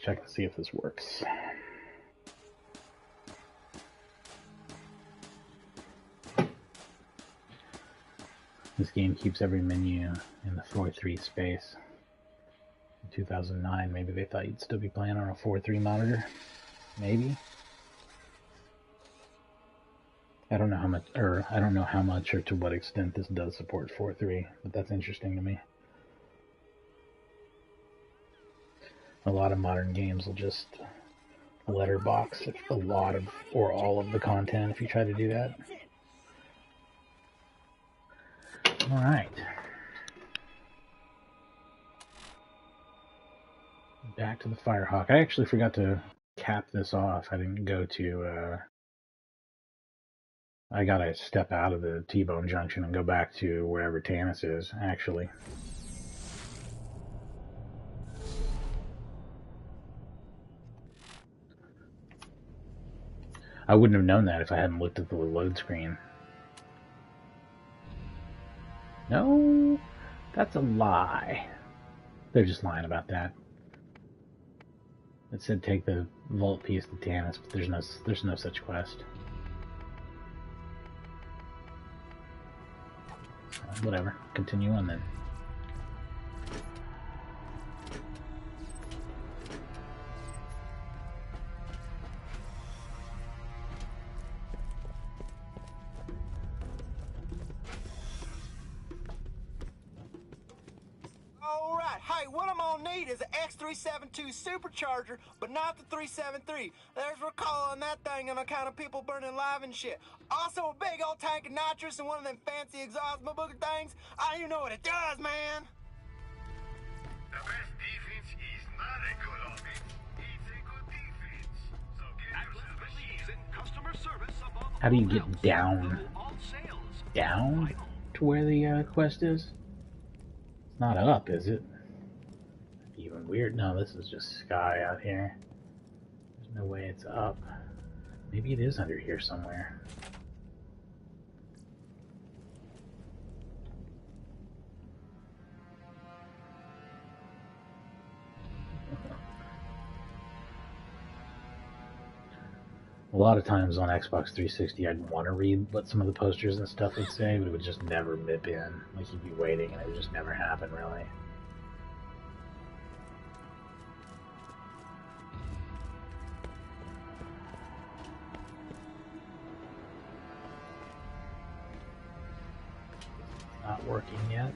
check to see if this works. This game keeps every menu in the 4:3 space. In 2009, maybe they thought you'd still be playing on a 4:3 monitor. Maybe. I don't know how much, or to what extent this does support 4:3, but that's interesting to me. A lot of modern games will just letterbox a lot of or all of the content if you try to do that. All right. Back to the Firehawk. I actually forgot to cap this off. I didn't go to... I gotta step out of the T-Bone Junction and go back to wherever Tannis is, actually. I wouldn't have known that if I hadn't looked at the load screen. No, that's a lie. They're just lying about that. It said take the vault piece to Tannis, but there's no such quest. Whatever. Continue on then. Hey, what I'm gonna need is an X372 supercharger, but not the 373. There's recall on that thing on account of people burning live and shit. Also a big old tank of nitrous and one of them fancy exhaust booger things. Oh, you know what it does, man. The best defense is not a good offense. It's a good defense. So get yourself a shield. In customer service above How do you get down to where the quest is? It's not up, is it? Even weird. No, this is just sky out here. There's no way it's up. Maybe it is under here somewhere. A lot of times on Xbox 360, I'd want to read what some of the posters and stuff would say, but it would just never mip in. Like, you'd be waiting, and it would just never happen, really. Not working yet.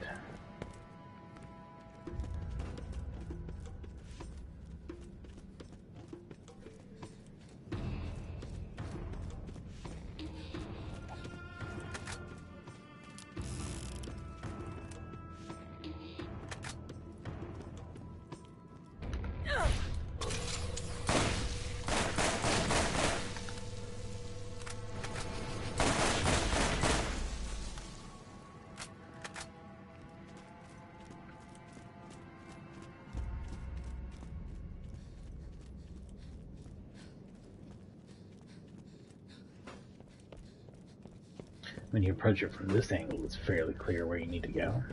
When you approach it from this angle, it's fairly clear where you need to go.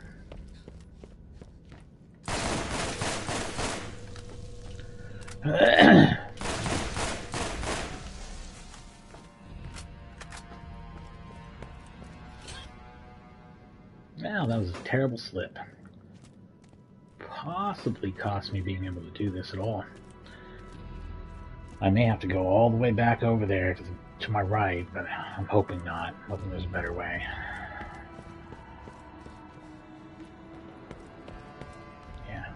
Wow, that was a terrible slip. Possibly cost me being able to do this at all. I may have to go all the way back over there to my right, but I'm hoping not. I'm hoping there's a better way. Yeah.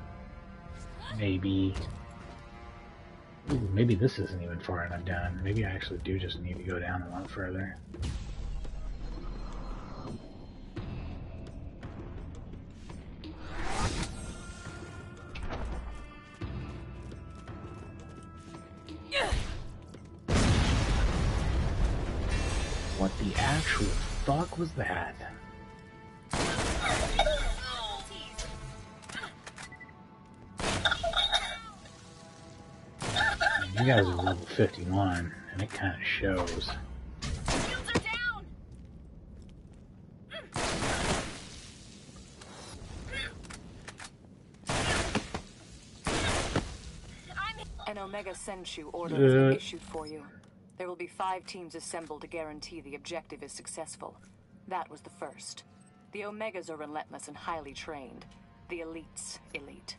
Maybe... Ooh, maybe this isn't even far enough down. Maybe I actually do just need to go down a lot further. What the actual fuck was that? You guys are level 51, and it kind of shows. An Omega Senchu order has been issued for you. There will be 5 teams assembled to guarantee the objective is successful. That was the first. The Omegas are relentless and highly trained. The elites, elite.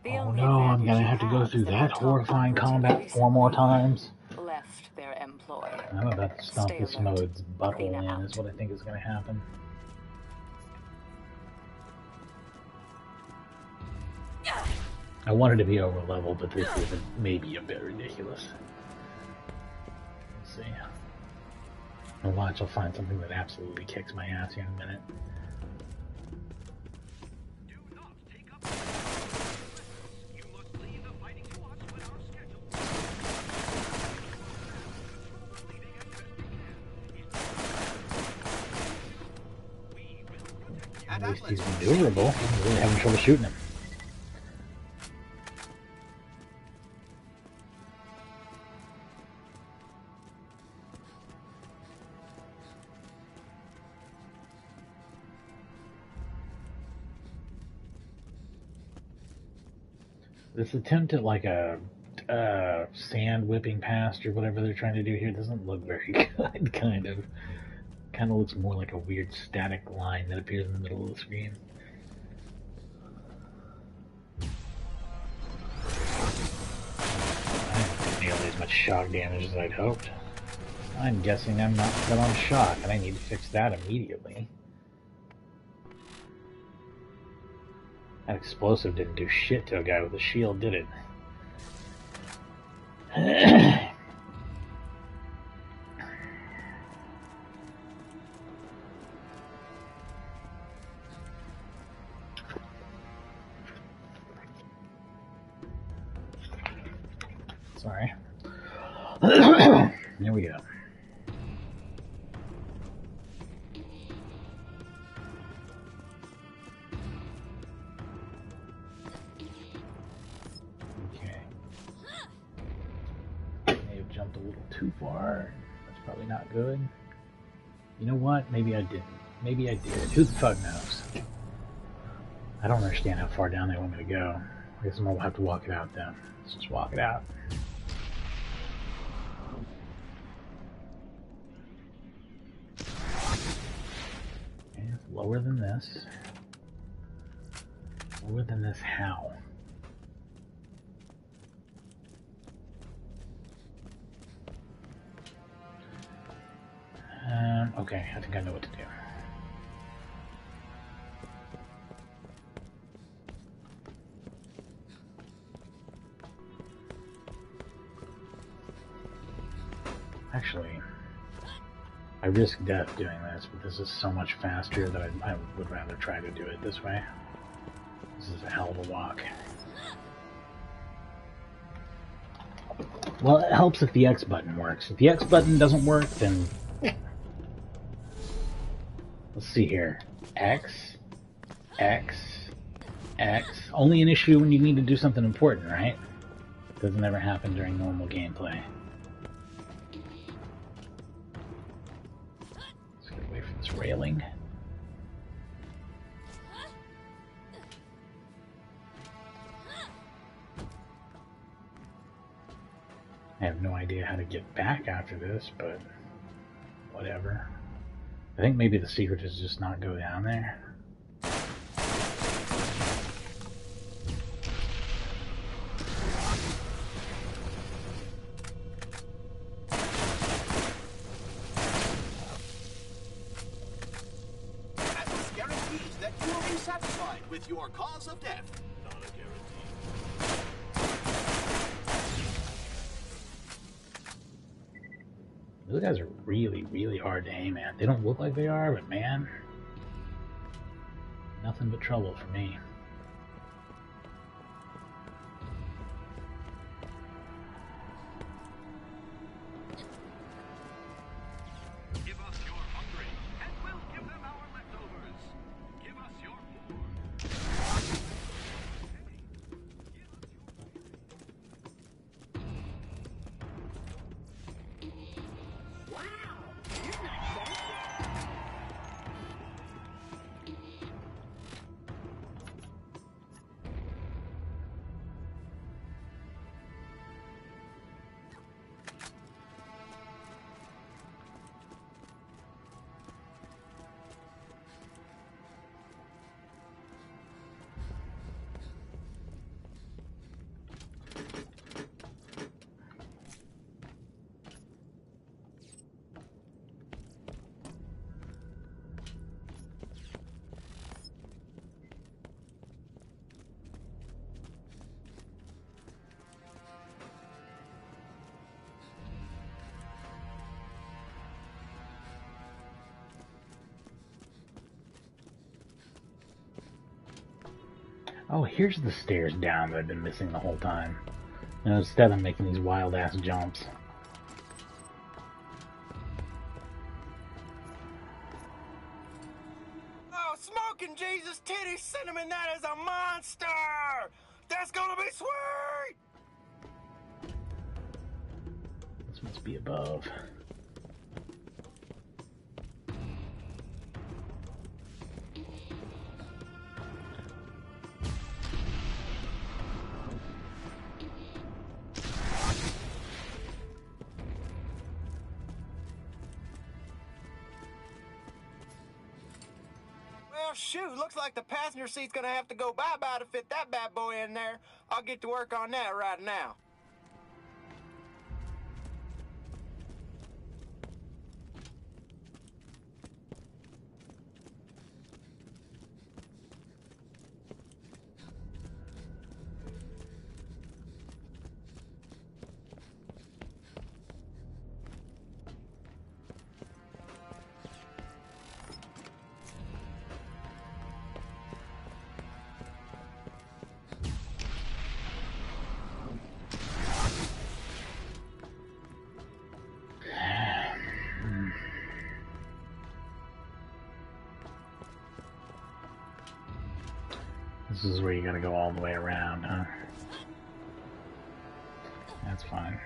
The Oh only no, I'm advantage gonna you have to go have through is that that the top horrifying operative combat 4 more recently times. left their employ. I'm about to stomp Stay this alert. mode's butthole Athena in, is out. what I think is gonna happen. I wanted to be over level, but this is maybe a bit ridiculous. Let's see. I'll watch, I'll find something that absolutely kicks my ass here in a minute. Do not take up. You must leave the fighting to us when our schedule. Leaving as best we can. We will protect you. At least he's maneuverable. I'm really having trouble shooting him. This attempt at like a sand whipping past or whatever they're trying to do here doesn't look very good, kind of. Kind of looks more like a weird static line that appears in the middle of the screen. I didn't do nearly as much shock damage as I'd hoped. I'm guessing I'm not still on shock, and I need to fix that immediately. That explosive didn't do shit to a guy with a shield, did it? Sorry. There we go. Jumped a little too far. That's probably not good. You know what? Maybe I didn't. Maybe I did. Who the fuck knows? I don't understand how far down they want me to go. I guess I'm gonna have to walk it out then. Let's just walk it out. Okay, it's lower than this. Lower than this how? Okay, I think I know what to do. Actually, I risk death doing this, but this is so much faster that I would rather try to do it this way. This is a hell of a walk. Well, it helps if the X button works. If the X button doesn't work, then... Let's see here. X, X, X. Only an issue when you need to do something important, right? Doesn't ever happen during normal gameplay. Let's get away from this railing. I have no idea how to get back after this, but whatever. I think maybe the secret is just not go down there. And this guarantees that you will be satisfied with your cause of death. Not a guarantee. Those guys are really, really hard to aim at. They don't look like they are, but man, nothing but trouble for me. Give us your hungry, and we'll give them our leftovers. Give us your poor. Oh, here's the stairs down that I've been missing the whole time. And instead I'm making these wild-ass jumps. Oh, smoking Jesus titty cinnamon, that is a monster! That's gonna be sweet! This must be above. Well, shoot, looks like the passenger seat's gonna have to go bye-bye to fit that bad boy in there. I'll get to work on that right now. This is where you gotta go all the way around, huh? That's fine.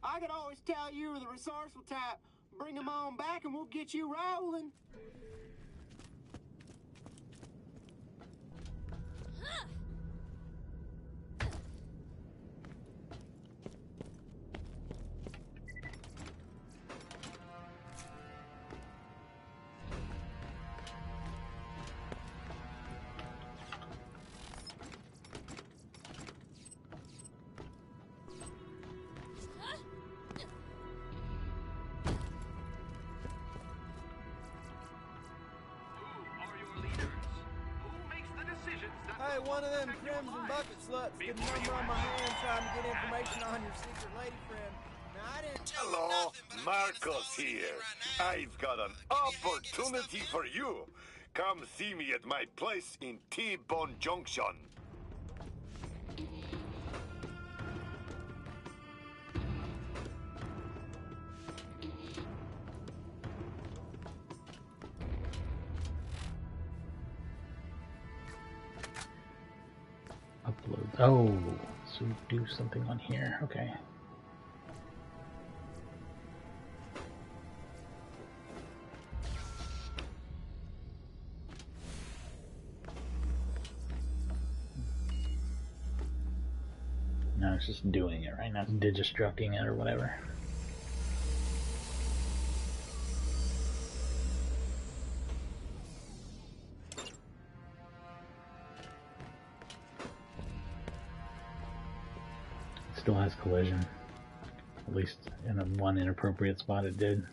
I could always tell you were the resourceful type. Bring them on back and we'll get you rolling. Hey, one of them crimson bucket sluts get a number on my hand trying to get information on your secret lady friend. Now, I didn't tell you Hello, nothing, but Marcos she's here. right now. I've got an opportunity for you. Come see me at my place in T-Bone Junction. Upload. Oh, so do something on here. Okay. No, it's just doing it right now. It's digistructing it or whatever. It still has collision. At least in a one inappropriate spot it did.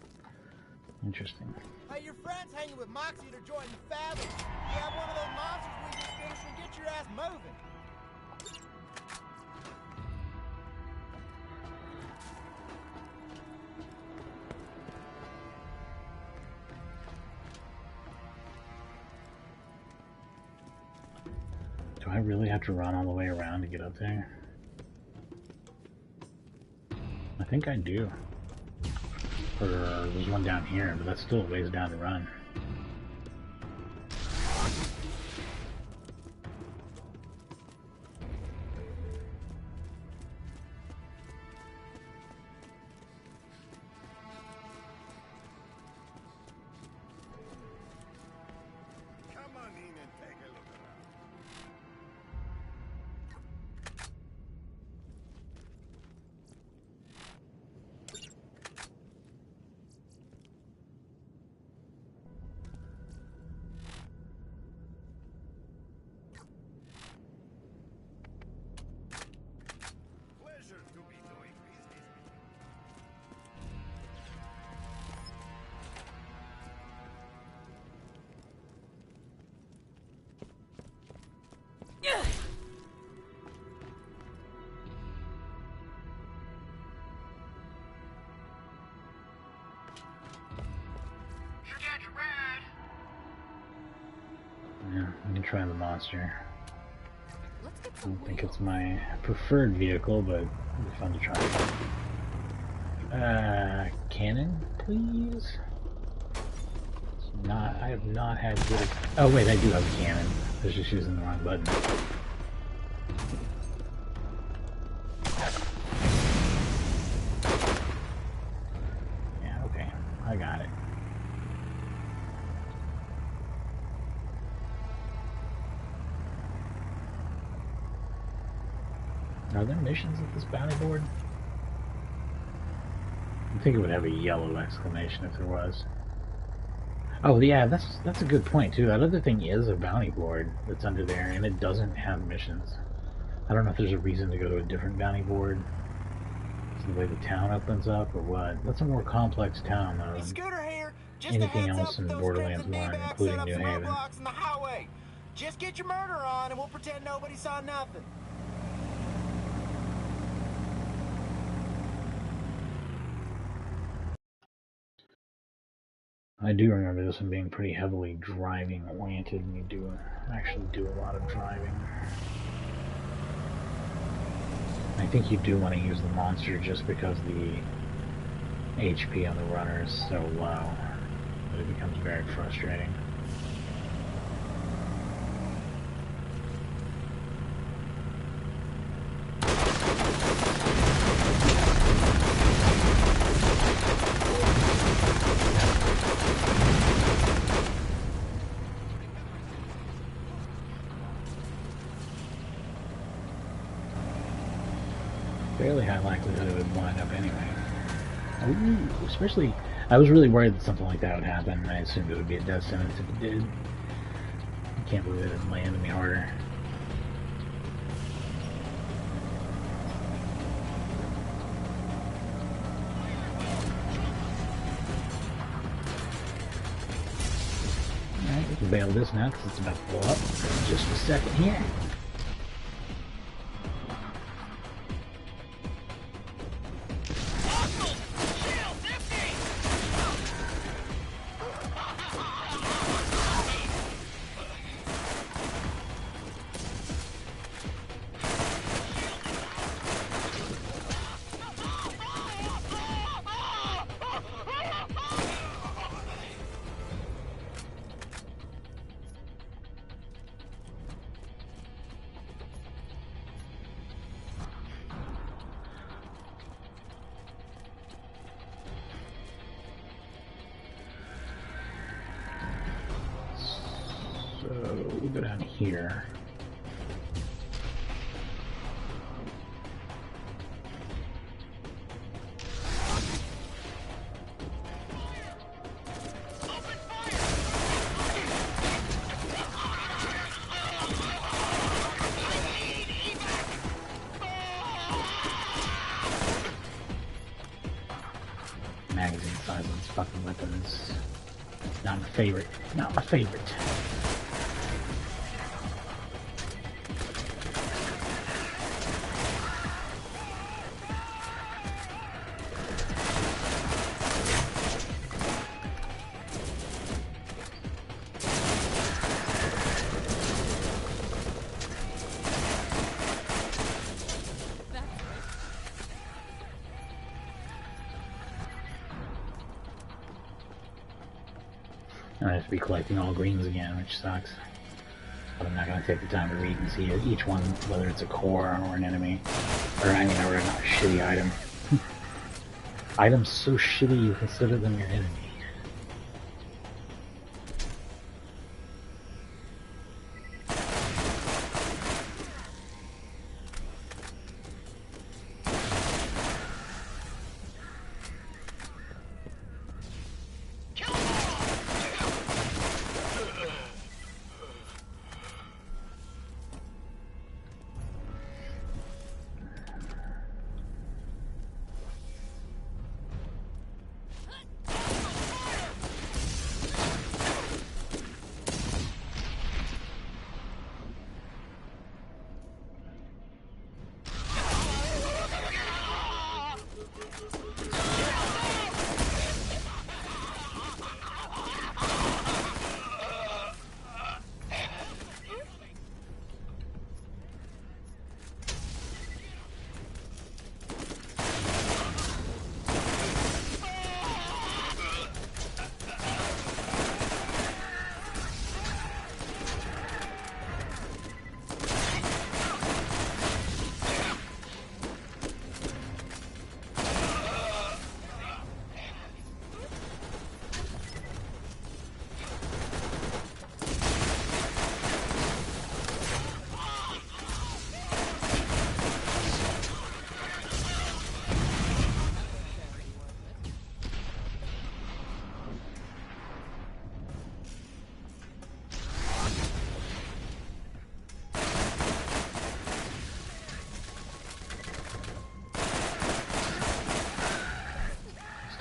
Interesting. Hey, your friend's hanging with Moxie to join the family. You have one of those monsters we just finished and get your ass moving. Do I really have to run all the way around to get up there? I think I do. Or there's one down here, but that's still a ways down to run. Come on in and take a look around. Yeah, I can try the monster. I don't think it's my preferred vehicle, but it'd be fun to try. Cannon, please? I have not had good... Oh wait, I do have a cannon. I was just using the wrong button. Yeah, okay. I got it. Are there missions at this bounty board? I think it would have a yellow exclamation if there was. Oh yeah, that's a good point too. That other thing is a bounty board that's under there, and it doesn't have missions. I don't know if there's a reason to go to a different bounty board. It's the way the town opens up, or what. That's a more complex town though. Scooter here. Just Anything else in Borderlands 1, including New Haven. In the highway. Just get your murder on, and we'll pretend nobody saw nothing. I do remember this one being pretty heavily driving oriented, and you do actually do a lot of driving. I think you do want to use the monster just because the HP on the runner is so low that it becomes very frustrating. Fairly high likelihood it would wind up anyway. Ooh, especially, I was really worried that something like that would happen. I assumed it would be a death sentence if it did. I can't believe it didn't land me harder. Alright, we can bail this now because it's about to blow up. Just a second here. We'll go down here. Magazine size of these fucking weapons. Not my favorite. Not my favorite. I have to be collecting all greens again, which sucks. But I'm not going to take the time to read and see each one, whether it's a core or an enemy. Or, I mean, or a shitty item. Items so shitty you consider them your enemy.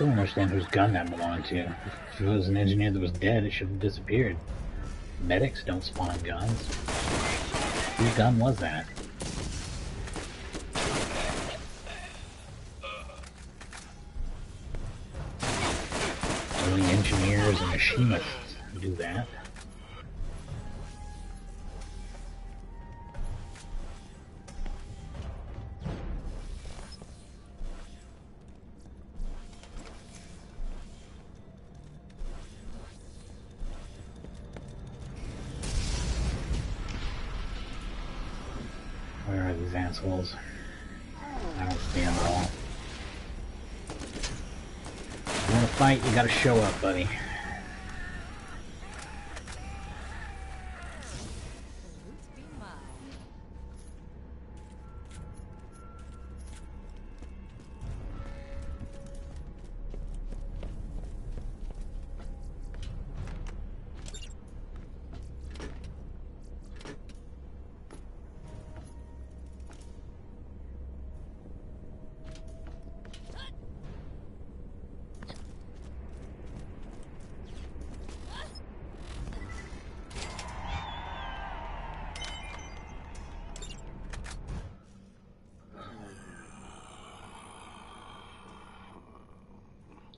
still don't understand whose gun that belonged to. If it was an engineer that was dead, it should have disappeared. Medics don't spawn guns. Whose gun was that? Only engineers and machinists do that. Where are these assholes? I don't see them at all. If you want to fight, you gotta show up, buddy.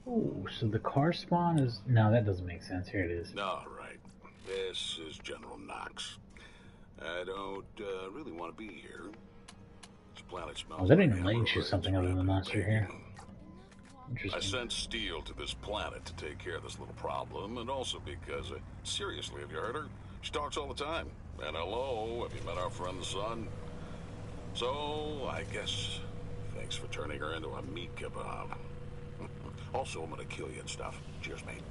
Oh, so the car spawn is... No, that doesn't make sense. Here it is. All right. This is General Knoxx. I don't really want to be here. This planet smells. Oh, that didn't let you something other than monster here. I Interesting. sent Steel to this planet to take care of this little problem, and also because, seriously, have you heard her? She talks all the time. And hello, have you met our friend the Sun? So, I guess, thanks for turning her into a meat kebab. Also, I'm gonna kill you and stuff. Cheers, mate.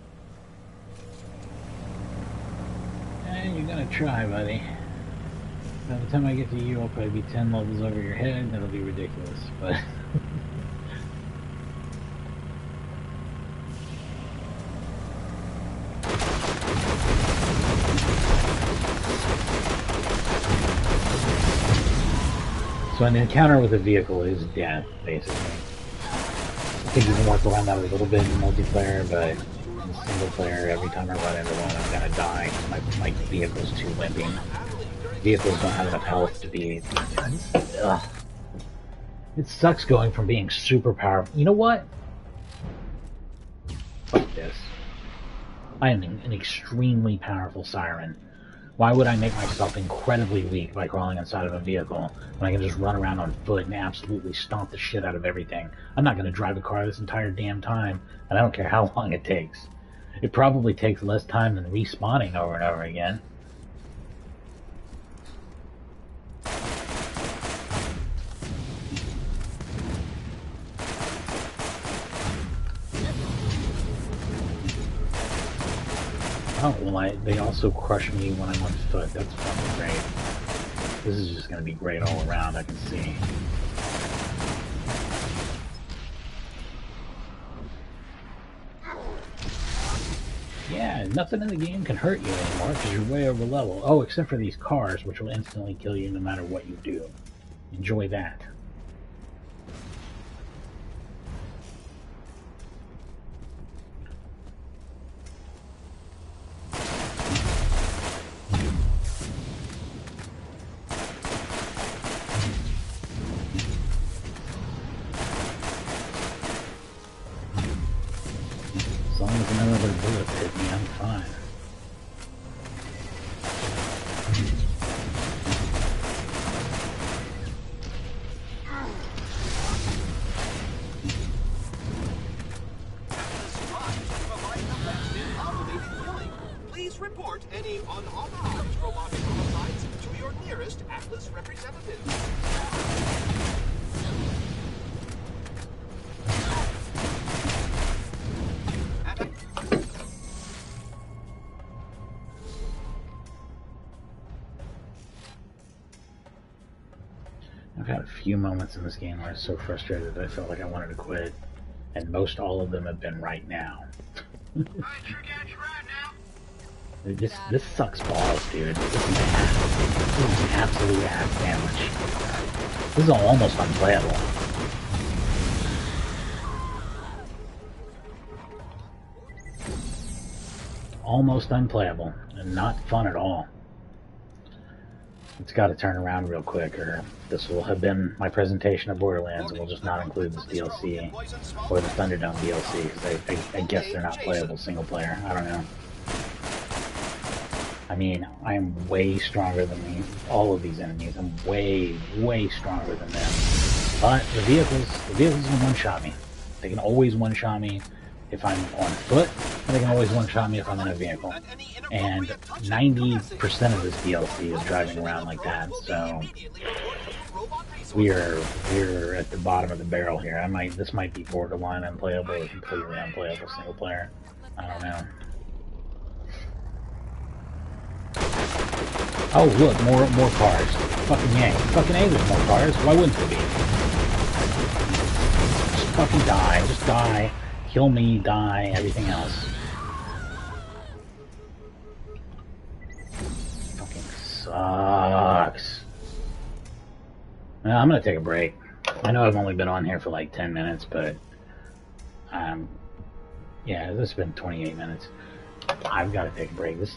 And you're gonna try, buddy. By the time I get to you, I'll probably be 10 levels over your head. That'll be ridiculous, but... So an encounter with a vehicle is death, basically. I think you can work around that a little bit in multiplayer, but in single player, every time I run into one, I'm gonna die. My vehicle's too limping. Vehicles don't have enough health to be... Ugh. It sucks going from being super powerful. You know what? Fuck this. I am an extremely powerful siren. Why would I make myself incredibly weak by crawling inside of a vehicle when I can just run around on foot and absolutely stomp the shit out of everything? I'm not going to drive a car this entire damn time, and I don't care how long it takes. It probably takes less time than respawning over and over again. Oh, well, they also crush me when I'm on foot. That's fucking great. This is just going to be great all around, I can see. Yeah, nothing in the game can hurt you anymore because you're way over level. Oh, except for these cars, which will instantly kill you no matter what you do. Enjoy that. As long as none of their bullets hit me, I'm fine. Please report any unauthorized robotic homicides to your nearest Atlas representative. I've had a few moments in this game where I was so frustrated that I felt like I wanted to quit, and most all of them have been right now. This sucks balls, dude. This is ass. This is absolute ass damage. This is almost unplayable. almost unplayable and not fun at all. It's got to turn around real quick, or this will have been my presentation of Borderlands, and we'll just not include this DLC or the Thunderdome DLC, because I guess they're not playable single player. I don't know. I mean, I am way stronger than all of these enemies. I'm way, way stronger than them. But the vehicles can one-shot me. They can always one-shot me if I'm on foot, and they can always one-shot me if I'm in a vehicle. And 90% of this DLC is driving around like that, so we're at the bottom of the barrel here. This might be borderline unplayable or completely unplayable single player. I don't know. Oh look, more cars. Fucking yay. Fucking A, there's more cars. Why wouldn't there be? Just fucking die. Just die. Kill me, die, everything else. Fucking sucks. Well, I'm gonna take a break. I know I've only been on here for like 10 minutes, but yeah, this has been 28 minutes. I've got to take a break. This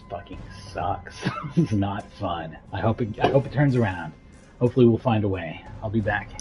fucking sucks. This is not fun. I hope it turns around. Hopefully we'll find a way. I'll be back.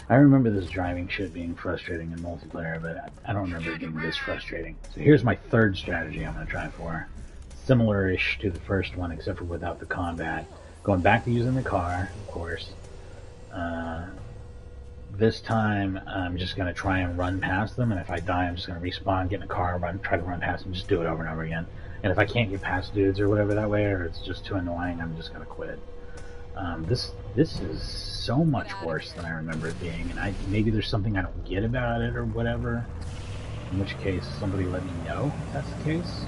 I remember this driving shit being frustrating in multiplayer, but I don't remember it being this frustrating. So here's my third strategy I'm going to try for. Similar-ish to the first one, except for without the combat. Going back to using the car, of course. This time, I'm just going to try and run past them, and if I die, I'm just going to respawn, get in a car, try to run past them, just do it over and over again. And if I can't get past dudes or whatever that way, or it's just too annoying, I'm just going to quit. This is so much worse than I remember it being, and maybe there's something I don't get about it or whatever, in which case somebody let me know if that's the case.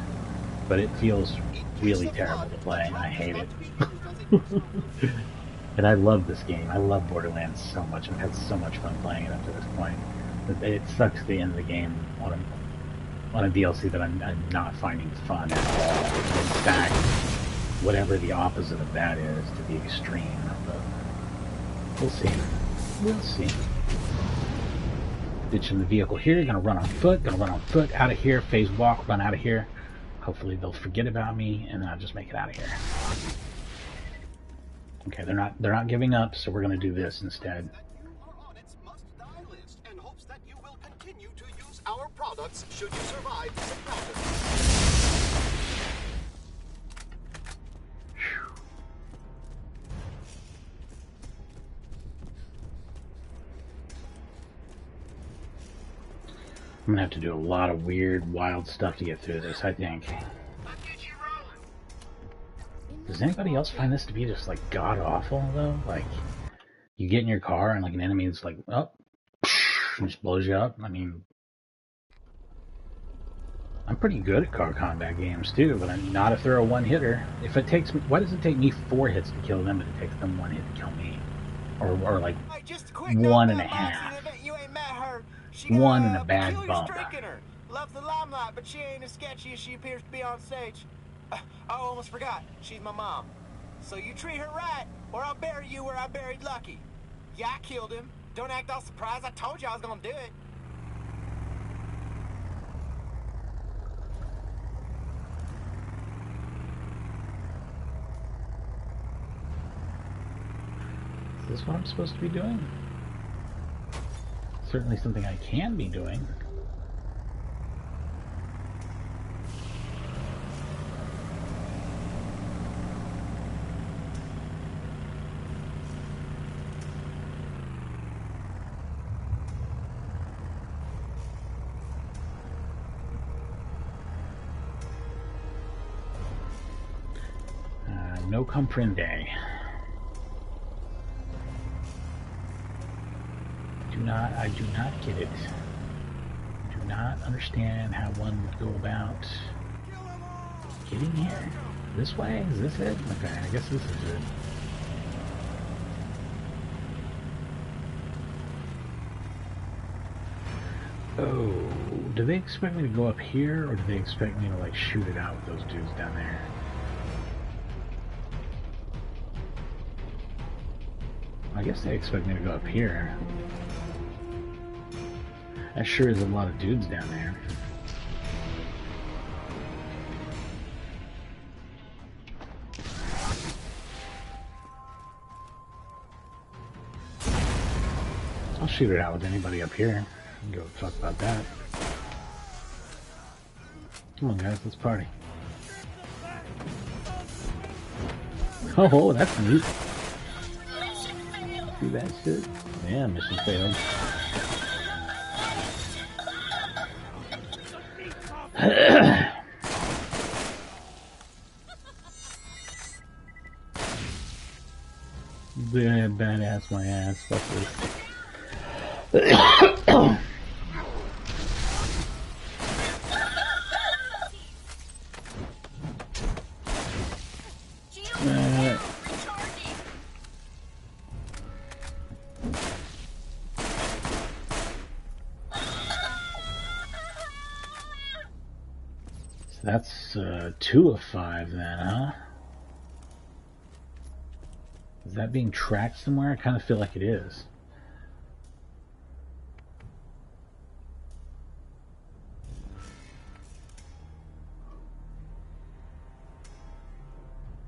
But it feels really terrible to play, and I hate it. And I love this game. I love Borderlands so much. I've had so much fun playing it up to this point. It sucks the end of the game on on a DLC that I'm not finding fun at all. In fact, whatever the opposite of that is, to the extreme. But we'll see. We'll see. Ditching the vehicle here. Gonna run on foot. Out of here. Phase walk. Run out of here. Hopefully they'll forget about me, and then I'll just make it out of here. Okay, they're not giving up, so we're gonna do this instead. You are on its must-die list and hopes that you will continue to use our products should you survive this encounter. I'm gonna have to do a lot of weird, wild stuff to get through this, I think. Does anybody else find this to be just like god awful though? Like, you get in your car and like an enemy is like, oh, and just blows you up. I mean, I'm pretty good at car combat games too, but I'm not if they're a one hitter. If it takes me, why does it take me 4 hits to kill them, but it takes them 1 hit to kill me, or like Hey, just a quick 1 note and a about half. Moxie, I bet you ain't met her. She 1 got and a bad peculiar bump. streak in her. Loves the limelight, but she ain't as sketchy as she appears to be on stage. I almost forgot. She's my mom. So you treat her right, or I'll bury you where I buried Lucky. Yeah, I killed him. Don't act all surprised. I told you I was gonna do it. Is this what I'm supposed to be doing? Certainly something I can be doing. No comprende. I do not get it. Do not understand how one would go about getting here. This way? Is this it? Okay, I guess this is it. Oh, do they expect me to go up here, or do they expect me to like shoot it out with those dudes down there? I guess they expect me to go up here. That sure is a lot of dudes down there. I'll shoot it out with anybody up here. I don't give a fuck about that. Come on guys, let's party. Oh, that's neat. See that shit? Yeah, mission failed. Yeah, badass my ass. Fuck this. That's 2 of 5 then, huh? Is that being tracked somewhere? I kind of feel like it is.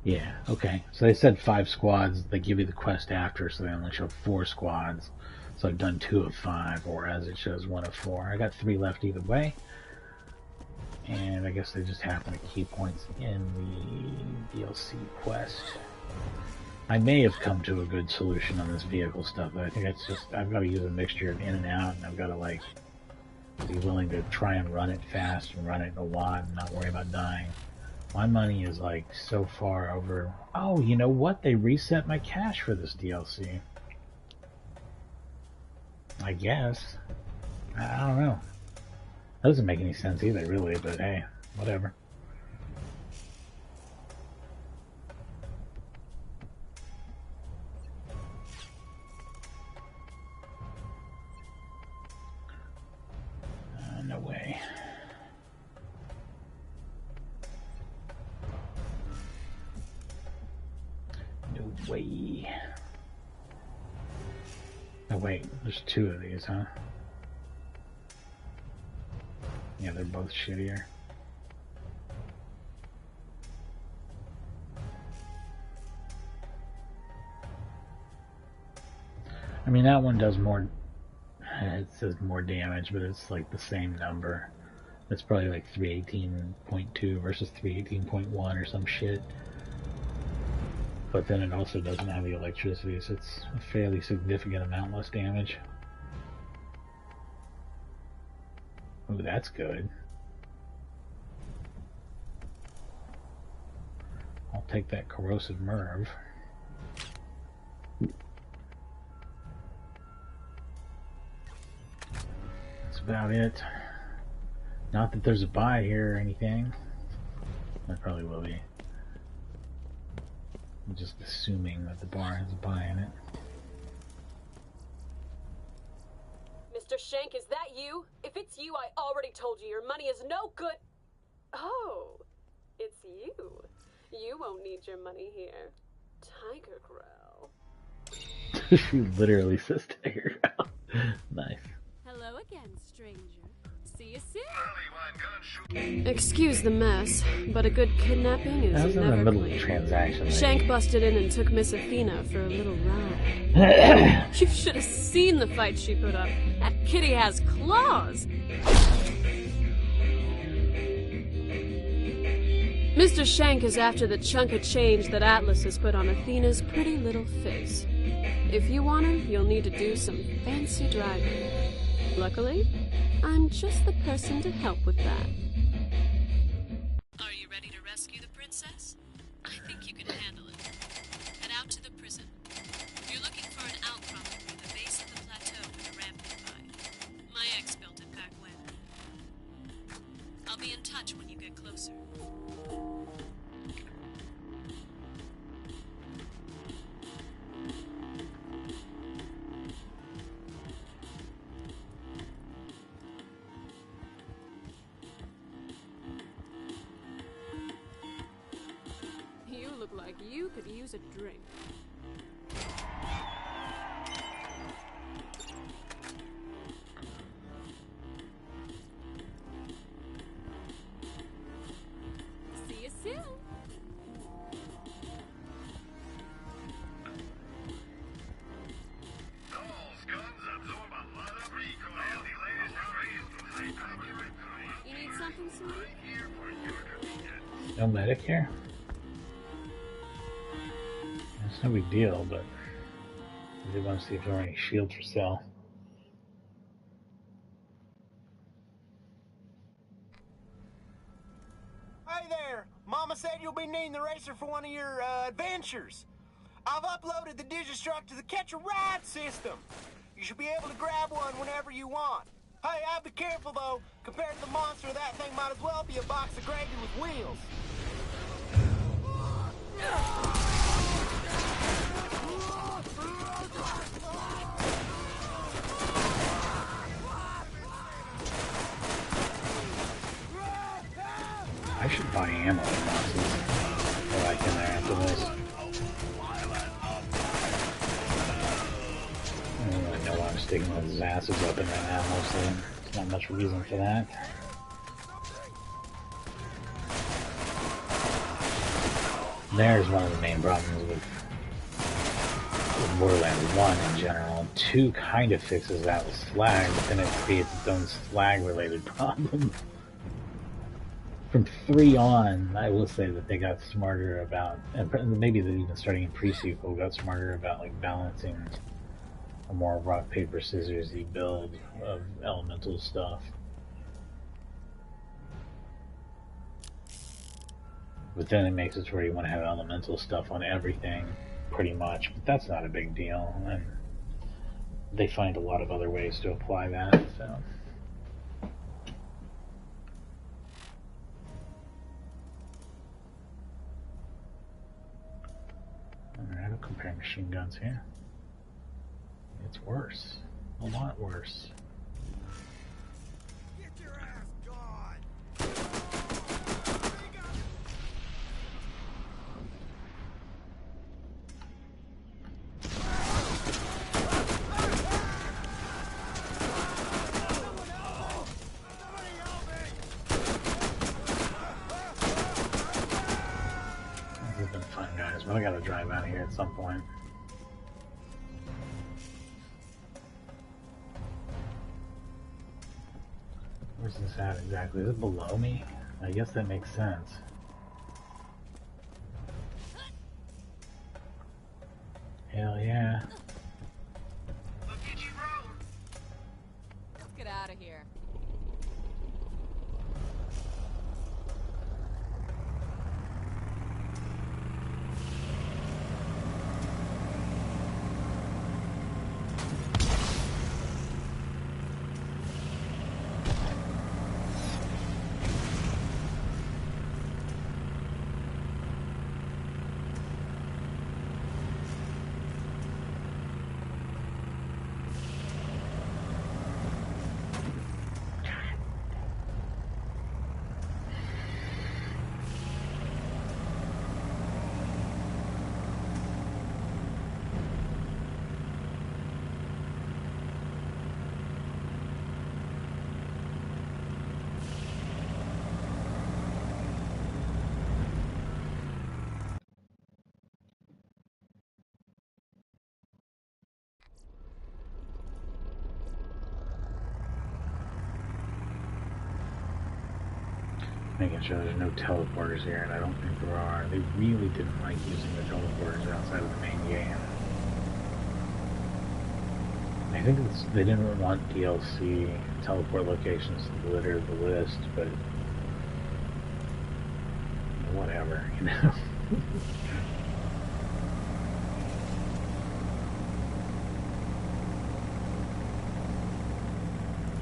Yeah, okay. So they said 5 squads. They give you the quest after, so they only show 4 squads. So I've done 2 of 5, or as it shows 1 of 4. I got 3 left either way. And I guess they just happen to key points in the DLC quest. I may have come to a good solution on this vehicle stuff, but I think it's just, I've got to use a mixture of in and out, and I've got to like be willing to try and run it fast and run it a lot and not worry about dying. My money is like so far over. Oh, you know what? They reset my cash for this DLC. I guess. I don't know. That doesn't make any sense either, really, but hey, whatever. No way. Way. Oh wait, there's two of these, huh? Yeah, they're both shittier. I mean, that one does more, it says more damage, but it's like the same number. It's probably like 318.2 versus 318.1 or some shit. But then it also doesn't have the electricity, so it's a fairly significant amount less damage. Ooh, that's good. I'll take that corrosive Merv. That's about it. Not that there's a buy here or anything. There probably will be. I'm just assuming that the bar has a buy in it. Mr. Shank, is that you? If it's you, I already told you your money is no good. Oh, it's you. You won't need your money here. Tiger Growl. She literally says Tiger Growl. Nice. Hello again, stranger. See you soon. Excuse the mess, but a good kidnapping is I was in the never middle of a clean. transaction. Shank busted in and took Miss Athena for a little ride. You should have seen the fight she put up. That kitty has claws. Mr. Shank is after the chunk of change that Atlas has put on Athena's pretty little face. If you want him, you'll need to do some fancy driving. Luckily, I'm just the person to help with that. Are you ready to rescue the princess? I think you can handle it. Head out to the prison. You're looking for an outcropping near the base of the plateau with a ramp nearby. My ex built it back when. I'll be in touch when you get closer. You look like you could use a drink. See you soon. Those guns absorb a lot of recoil. The latest upgrade. You need something, sweetie? Here for your convenience. No medic here? It's no big deal, but I did want to see if there were any shields for sale. Hey there! Mama said you'll be needing the racer for one of your adventures. I've uploaded the Digistruct to the Catch a Ride system. You should be able to grab one whenever you want. Hey, I'll be careful though. Compared to the monster, that thing might as well be a box of gravy with wheels. I should buy ammo boxes so I can there after this. I don't really know why I'm sticking those asses open right now, mostly. There's not much reason for that. There's one of the main problems with Borderlands 1 in general. 2 kind of fixes that with slag, but then it creates its own slag-related problem. From 3 on, I will say that they got smarter about, and maybe they're even starting in pre-sequel, got smarter about like balancing a more rock, paper, scissors-y build of elemental stuff. But then it makes it to where you want to have elemental stuff on everything, pretty much. But that's not a big deal, and they find a lot of other ways to apply that, so. Alright, I'll compare machine guns here. It's worse. A lot worse. Get your ass gone! This has been fun, guys, but I gotta drive out of here at some point. Where's this at exactly? Is it below me? I guess that makes sense. Hell yeah. Let's get out of here. Making sure there's no teleporters here, and I don't think there are. They really didn't like using the teleporters outside of the main game. I think they didn't want DLC teleport locations to litter the list, but whatever, you know.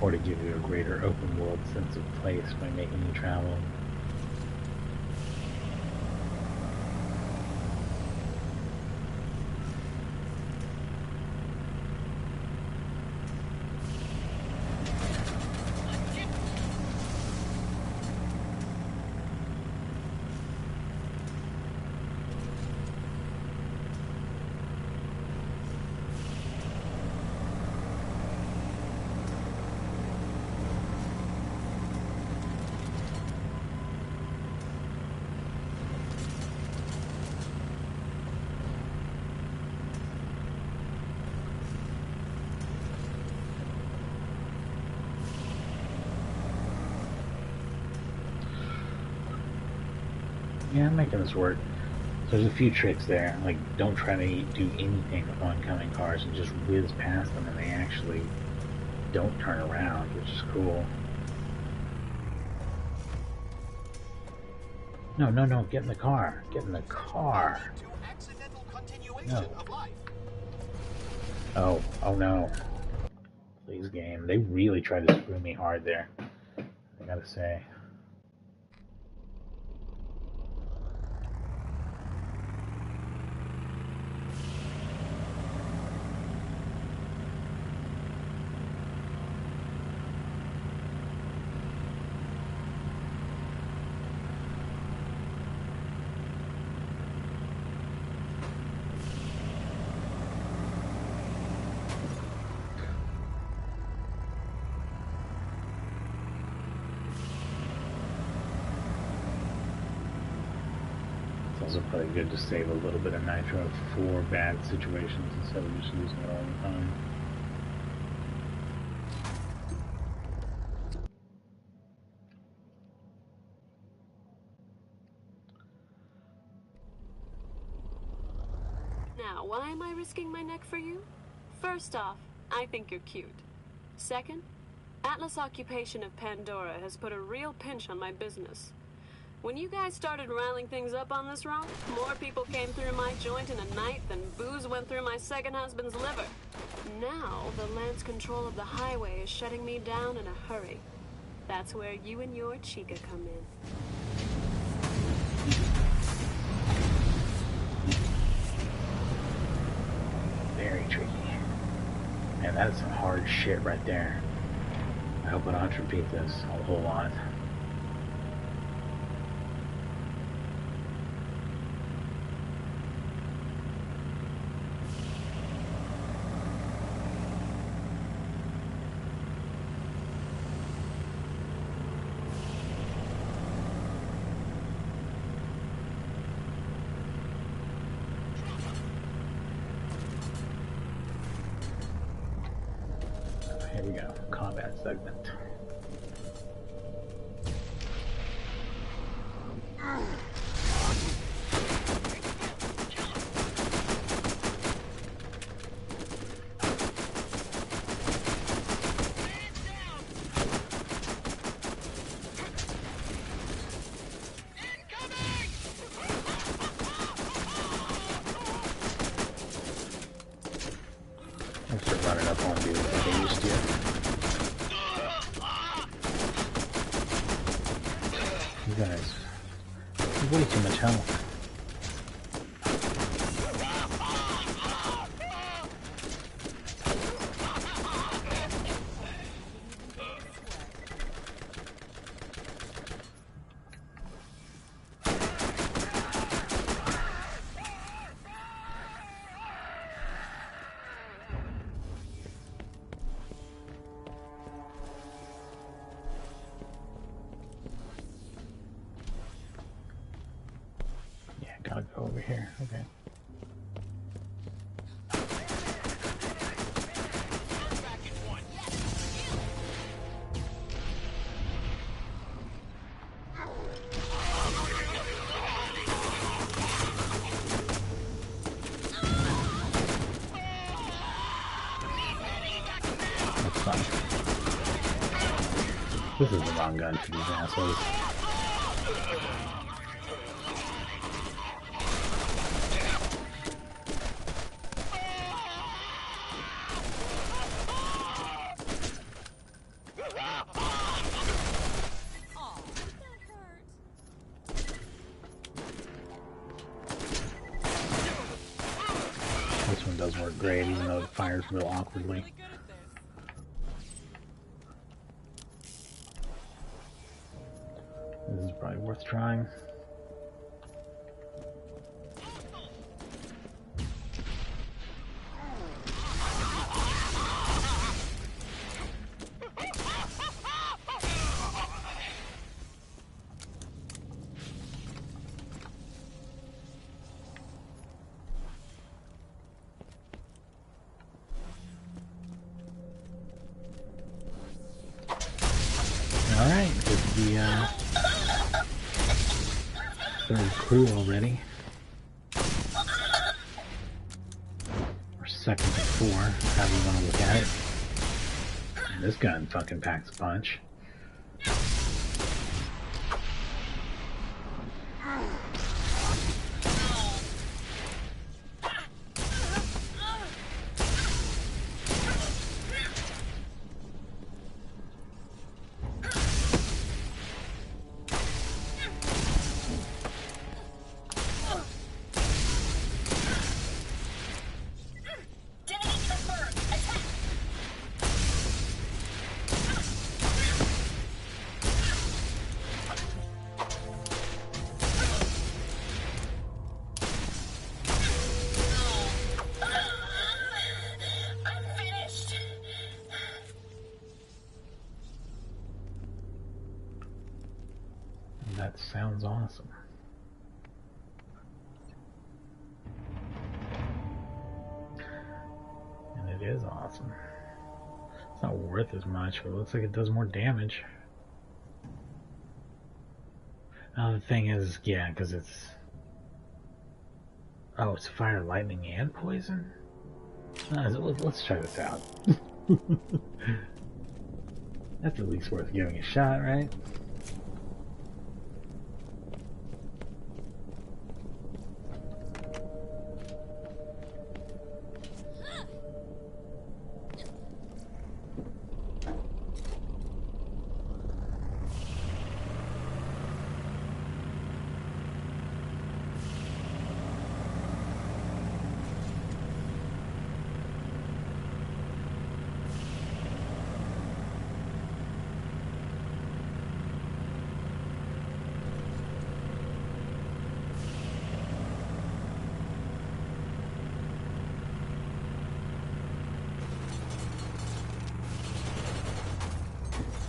Or to give you a greater open world sense of place by making you travel. Yeah, I'm making this work. There's a few tricks there, like don't try to do anything with oncoming cars and just whiz past them, and they actually don't turn around, which is cool. No, no, no, get in the car. Get in the car. No. Oh, oh no. Please, game. They really tried to screw me hard there, I gotta say. It's also probably good to save a little bit of nitro for bad situations instead of just using it all the time. Now, why am I risking my neck for you? First off, I think you're cute. Second, Atlas Occupation of Pandora has put a real pinch on my business. When you guys started riling things up on this run, more people came through my joint in a night than booze went through my second husband's liver. Now, the land's control of the highway is shutting me down in a hurry. That's where you and your chica come in. Very tricky. Man, that is some hard shit right there. I hope I don't have to repeat this a whole lot. here we go. Combat segment. Thanks for running up on dudes like they used to. You guys have way too much health. Gotta go over here. Okay. That's fun. This is the wrong gun for these assholes. This one does work great, even though it fires real awkwardly. This is probably worth trying. Alright, with the third crew already. Or second to four, however you want to look at it. And this gun fucking packs a punch. That sounds awesome. And it is awesome. It's not worth as much, but it looks like it does more damage. Now the thing is, yeah, because it's... Oh, it's fire, lightning, and poison? Let's try this out. That's at least worth giving a shot, right?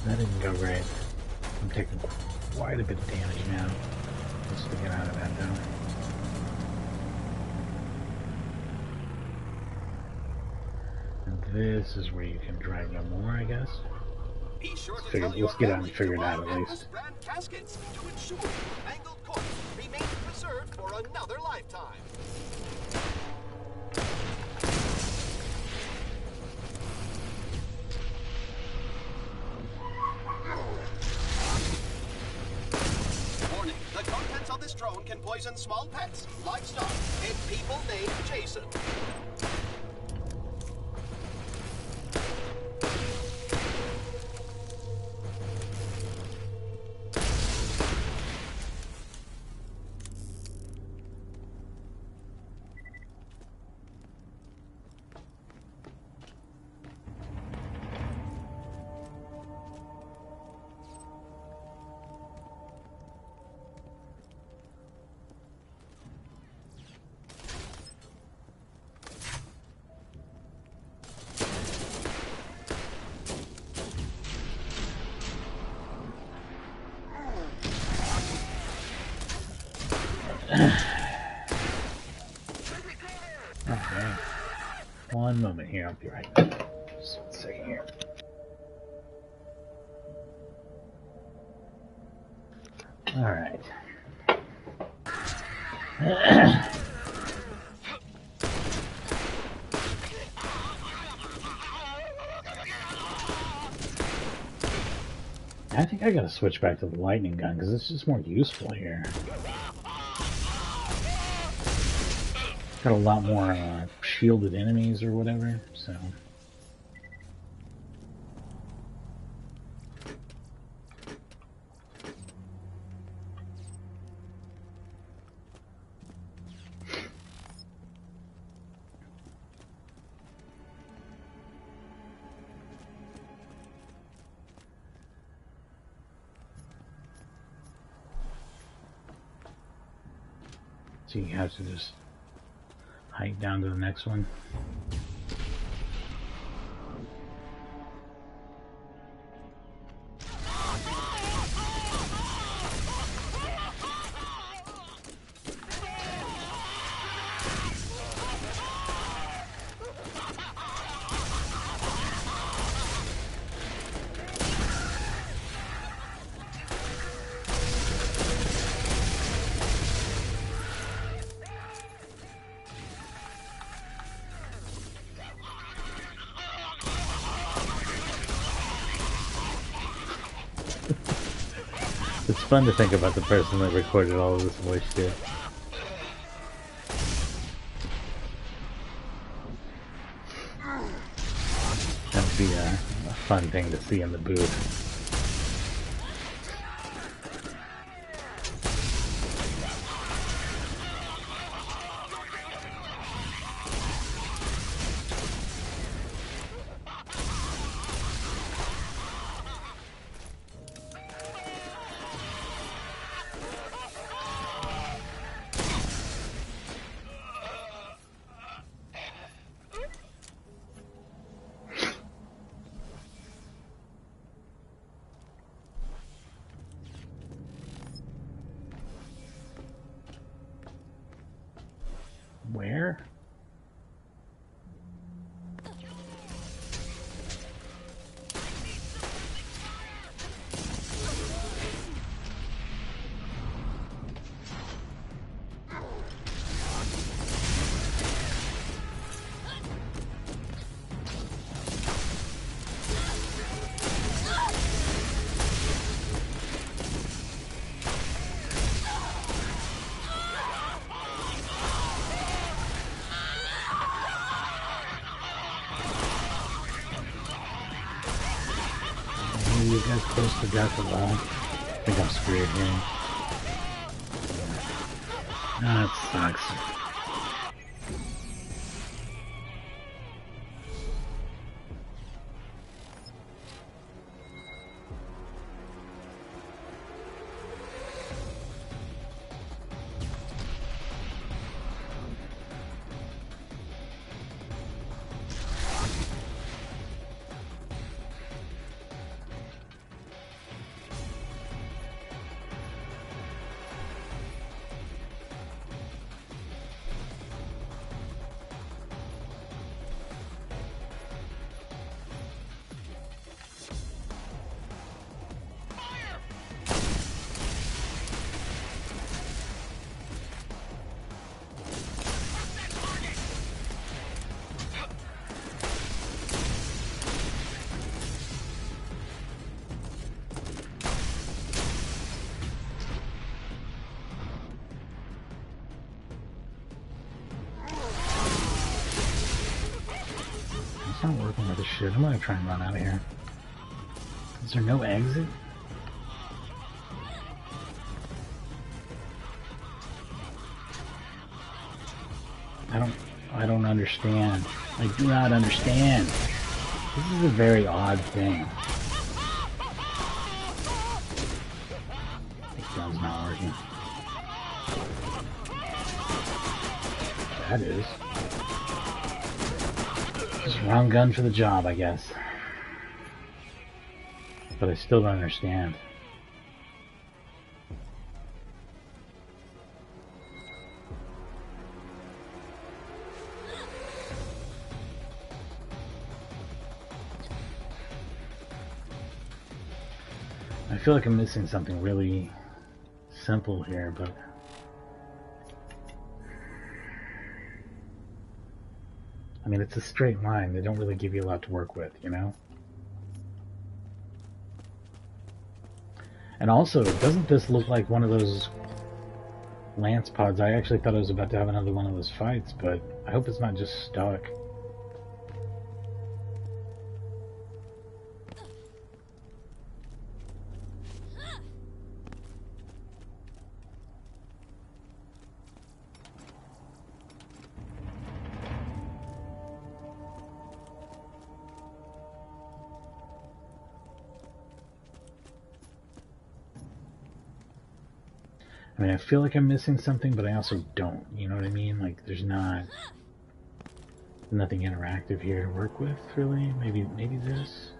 That didn't go great. I'm taking quite a bit of damage now. Just to get out of that though. And this is where you can drive no more, I guess. Be sure to Figured, tell your let's get out family and figure to it out buy at least. Atlas brand caskets to ensure the mangled corpse remains preserved for another lifetime. Warning, the contents of this drone can poison small pets, livestock, and people named Jason. Okay. One moment here, I'll be right back. Just 1 second here. Alright. I think I gotta switch back to the lightning gun because it's just more useful here. Got a lot more shielded enemies or whatever, so. So you have to just hike down to the next one. It's fun to think about the person that recorded all of this voice shit. That would be a fun thing to see in the booth. Where? You guys close to death at all? I think I'm screwed here. That sucks. not working with this shit. I'm gonna try and run out of here. Is there no exit? I don't understand. I do not understand. This is a very odd thing. This gun's not working. That is. Just wrong gun for the job, I guess. But I still don't understand. I feel like I'm missing something really simple here, but I mean, it's a straight line. They don't really give you a lot to work with, you know? And also, doesn't this look like one of those lance pods? I actually thought I was about to have another one of those fights, but I hope it's not just stuck. I mean, I feel like I'm missing something, but I also don't. You know what I mean? Like, there's nothing interactive here to work with, really. Maybe this.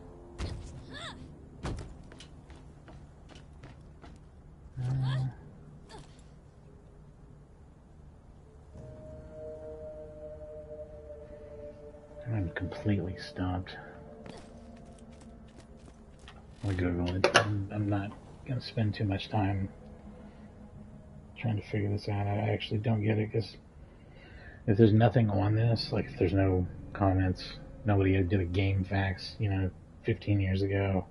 I'm completely stopped. I'll Google it. I'm not gonna spend too much time trying to figure this out. I actually don't get it, because if there's nothing on this, like if there's no comments, nobody did a game facts, 15 years ago.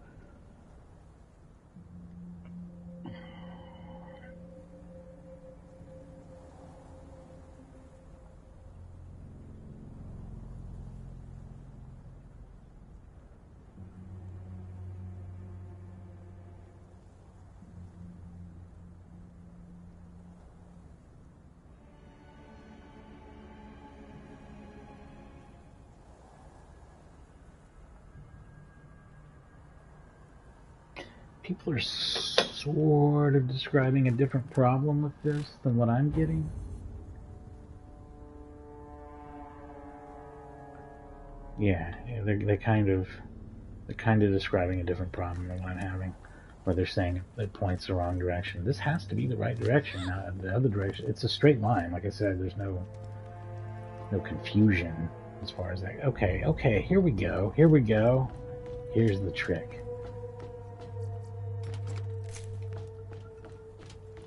People are sort of describing a different problem with this than what I'm getting. Yeah, they're kind of describing a different problem than what I'm having, where they're saying it points the wrong direction. This has to be the right direction. Now, the other direction, it's a straight line. Like I said, there's no confusion as far as that. Okay, here we go. Here's the trick.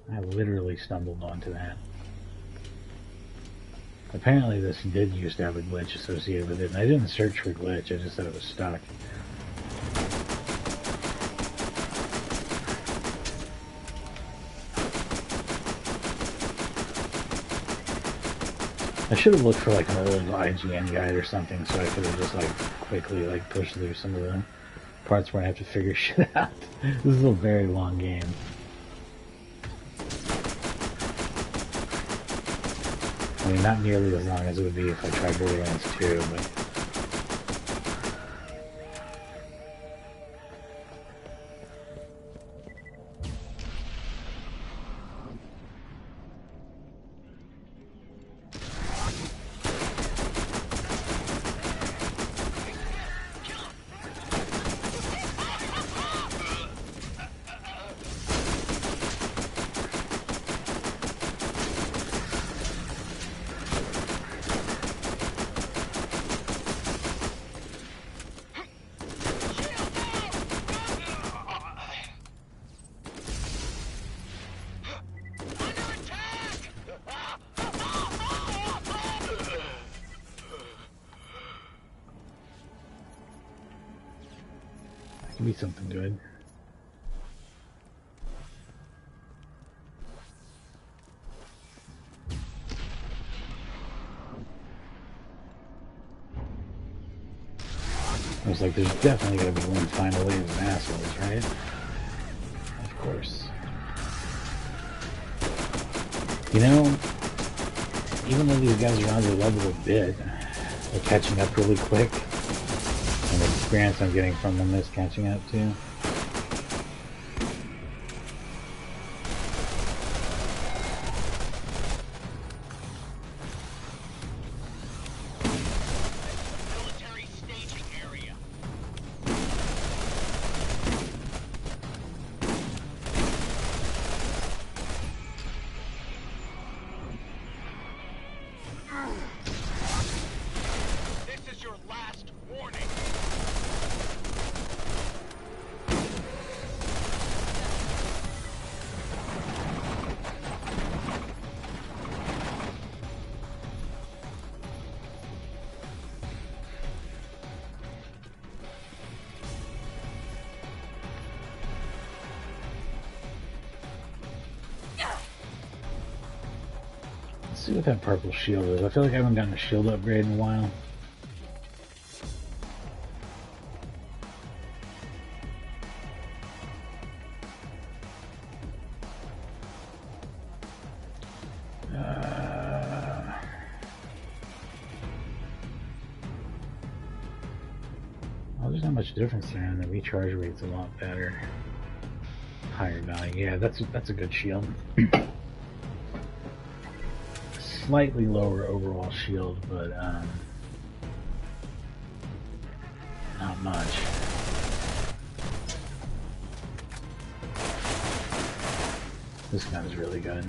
I literally stumbled onto that. Apparently this did used to have a glitch associated with it, and I didn't search for glitch, I just said it was stuck. I should have looked for like an old IGN guide or something, so I could have just like quickly pushed through some of the parts where I have to figure shit out. This is a very long game. I mean, not nearly as long as it would be if I tried Borderlands 2, but... Be something good. I was like, there's definitely gotta be one final wave of assholes, right? Of course. You know, even though these guys are on their level a bit, they're catching up really quick. And the experience I'm getting from them is catching up too. Let's see what that purple shield is. I feel like I haven't gotten a shield upgrade in a while. Well, there's not much difference there, and the recharge rate's a lot better. Higher value. Yeah, that's a good shield. Slightly lower overall shield, but not much. This gun's really good.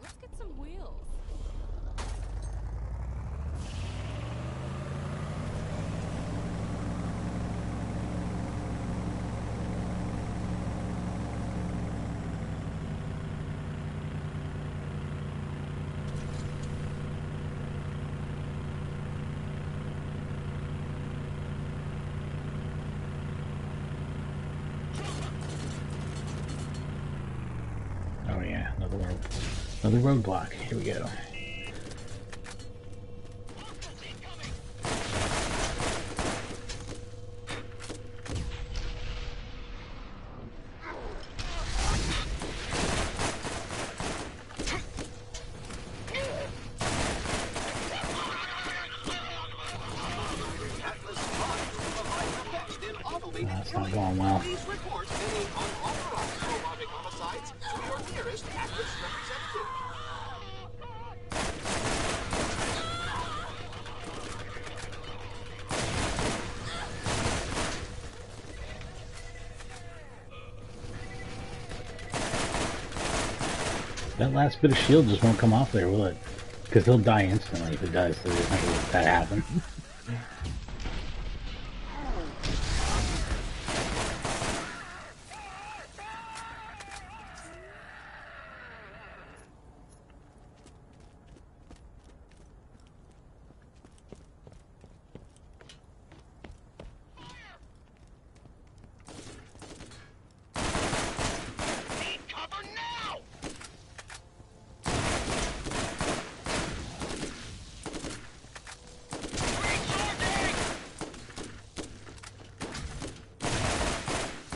Let's get some wheels. Oh yeah, another roadblock. Here we go. That's not going well. Please report any unauthorized robotic homicides to your nearest Atlas representative. That last bit of shield just won't come off there, will it? Because he'll die instantly if it does, so there's not gonna let that happen.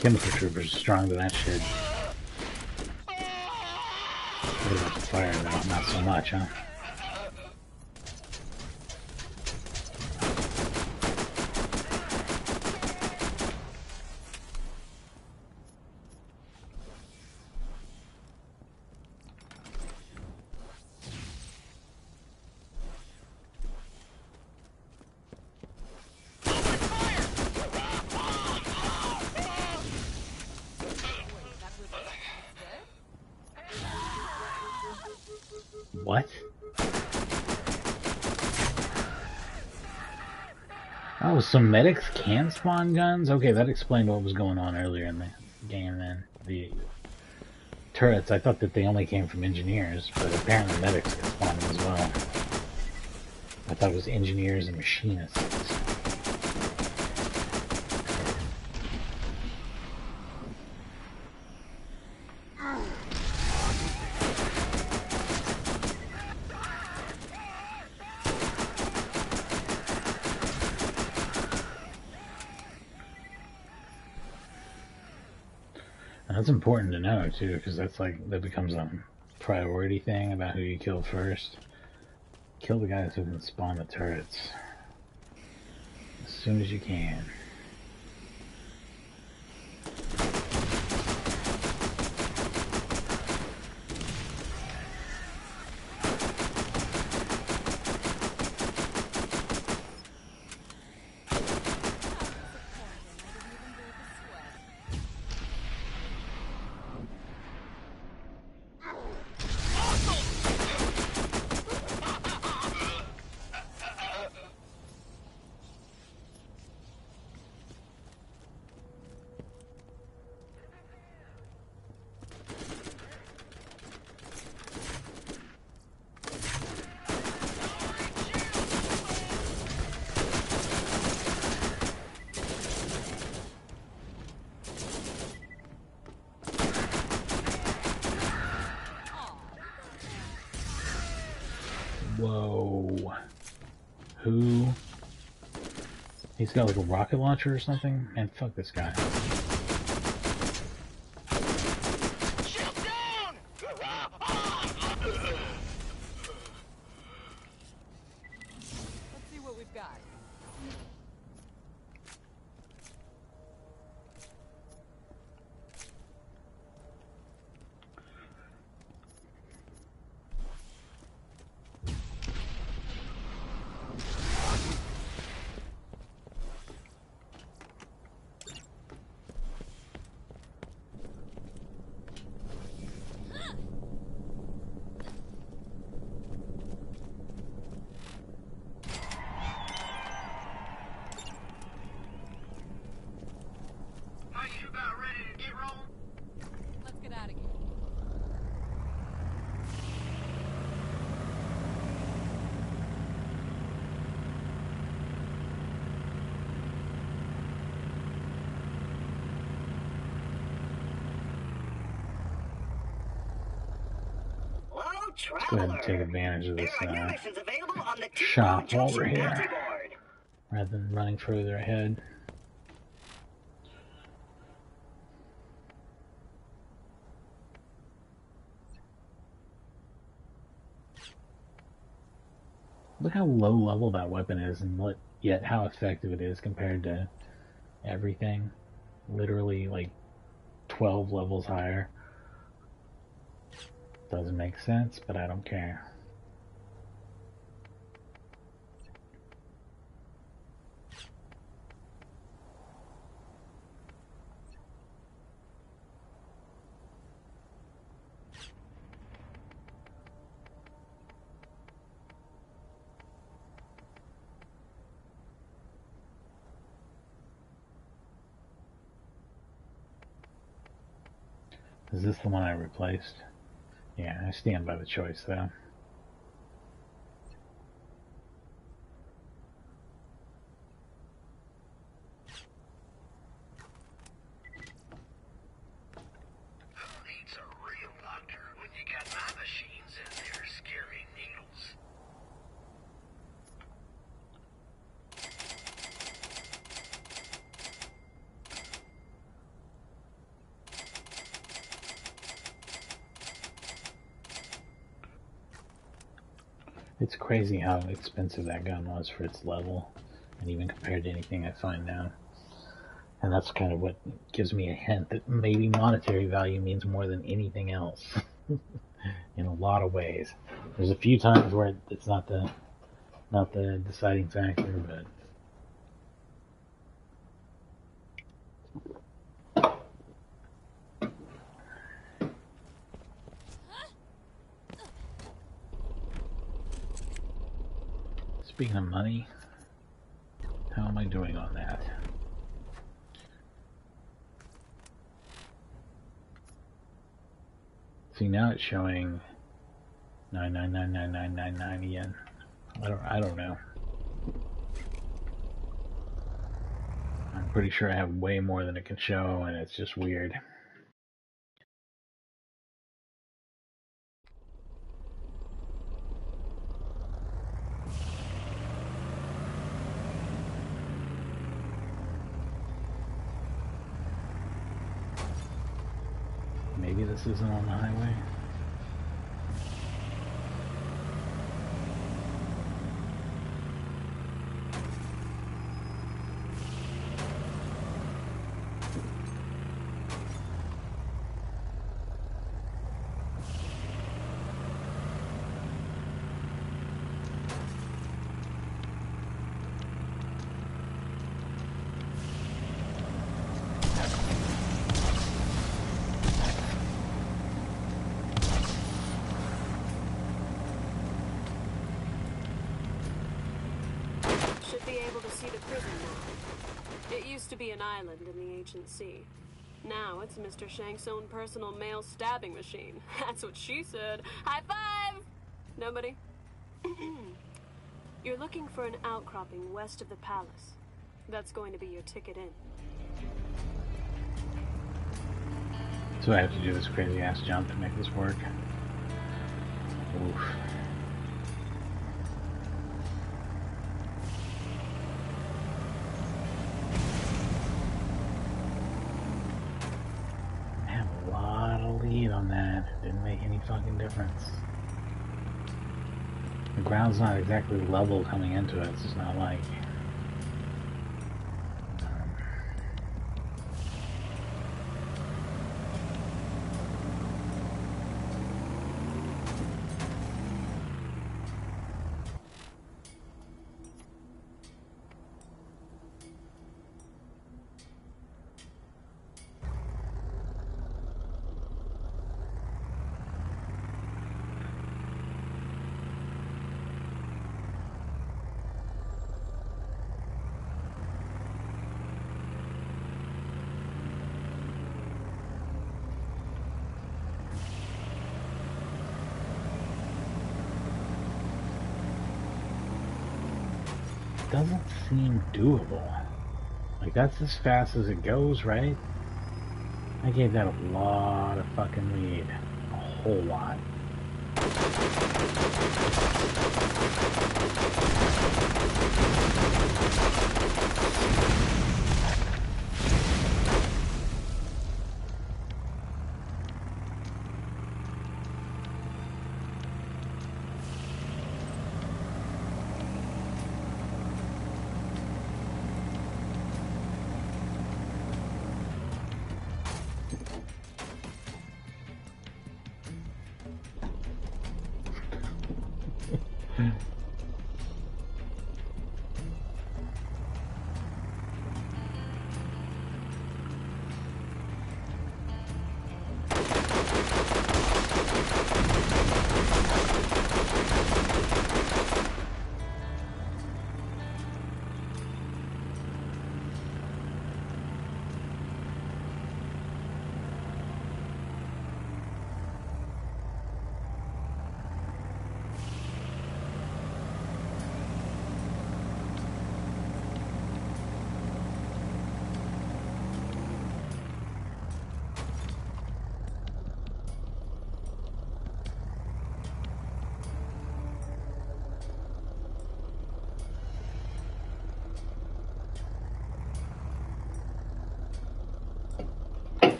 Chemical troopers are strong to that shit. What about the fire though? Not so much, huh? What? Oh, so medics can spawn guns? Okay, that explained what was going on earlier in the game then. The turrets, I thought that they only came from engineers, but apparently medics can spawn them as well. I thought it was engineers and machinists. That's important to know too, because that's like that becomes a priority thing about who you kill first. Kill the guys who can spawn the turrets as soon as you can. Whoa. Who? He's got like a rocket launcher or something? Man, fuck this guy. Shield down! Let's see what we've got. Are you about ready to get rolling? Let's get out of here. Hello, Let's go ahead and take traveler. advantage of this There are new missions available on the shop while we're Junction here, bounty board. rather than running further ahead. Look how low level that weapon is, and yet how effective it is compared to everything. Literally like 12 levels higher. Doesn't make sense, but I don't care. Is this the one I replaced? Yeah, I stand by the choice, though. Who needs a real doctor when you got my machines and their scary needles? It's crazy how expensive that gun was for its level, and even compared to anything I find now. And that's kind of what gives me a hint that maybe monetary value means more than anything else. In a lot of ways. There's a few times where it's not the deciding factor, but speaking of money, how am I doing on that? See, now it's showing 9999999 again. I don't know. I'm pretty sure I have way more than it can show, and it's just weird. Maybe this isn't on the highway. Should be able to see the prison now. It used to be an island in the ancient sea. Now it's Mr. Shank's own personal male stabbing machine. That's what she said. High five! Nobody? You're looking for an outcropping west of the palace. That's going to be your ticket in. So I have to do this crazy ass jump to make this work. Oof. I have a lot of lead on that. It didn't make any fucking difference. The ground's not exactly level coming into it. It's just not like... doesn't seem doable. Like, that's as fast as it goes, right? I gave that a lot of fucking lead. A whole lot.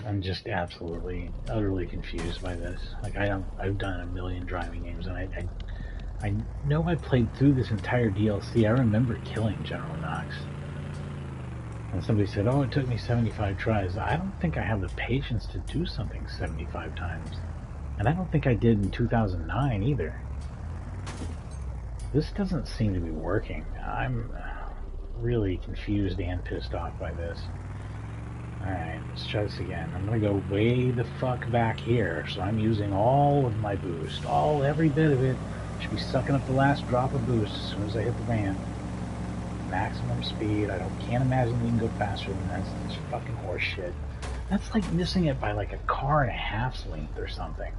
I'm just absolutely, utterly confused by this. Like, I've done a million driving games, and I know I played through this entire DLC. I remember killing General Knoxx. And somebody said, oh, it took me 75 tries. I don't think I have the patience to do something 75 times. And I don't think I did in 2009 either. This doesn't seem to be working. I'm really confused and pissed off by this. Alright, let's try this again. I'm gonna go way the fuck back here, so I'm using all of my boost. Every bit of it. Should be sucking up the last drop of boost as soon as I hit the ramp. Maximum speed. I can't imagine we can go faster than that. It's fucking horse shit. That's like missing it by like a car and a half's length or something.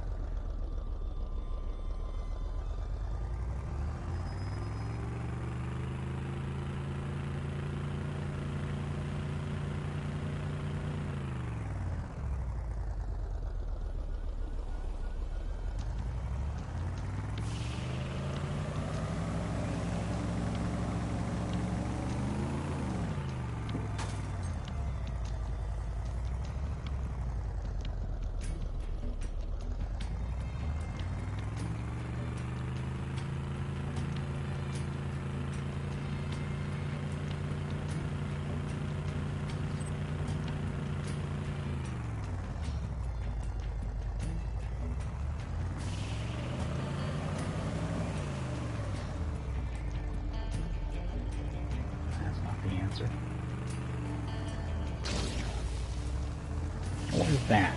What is that?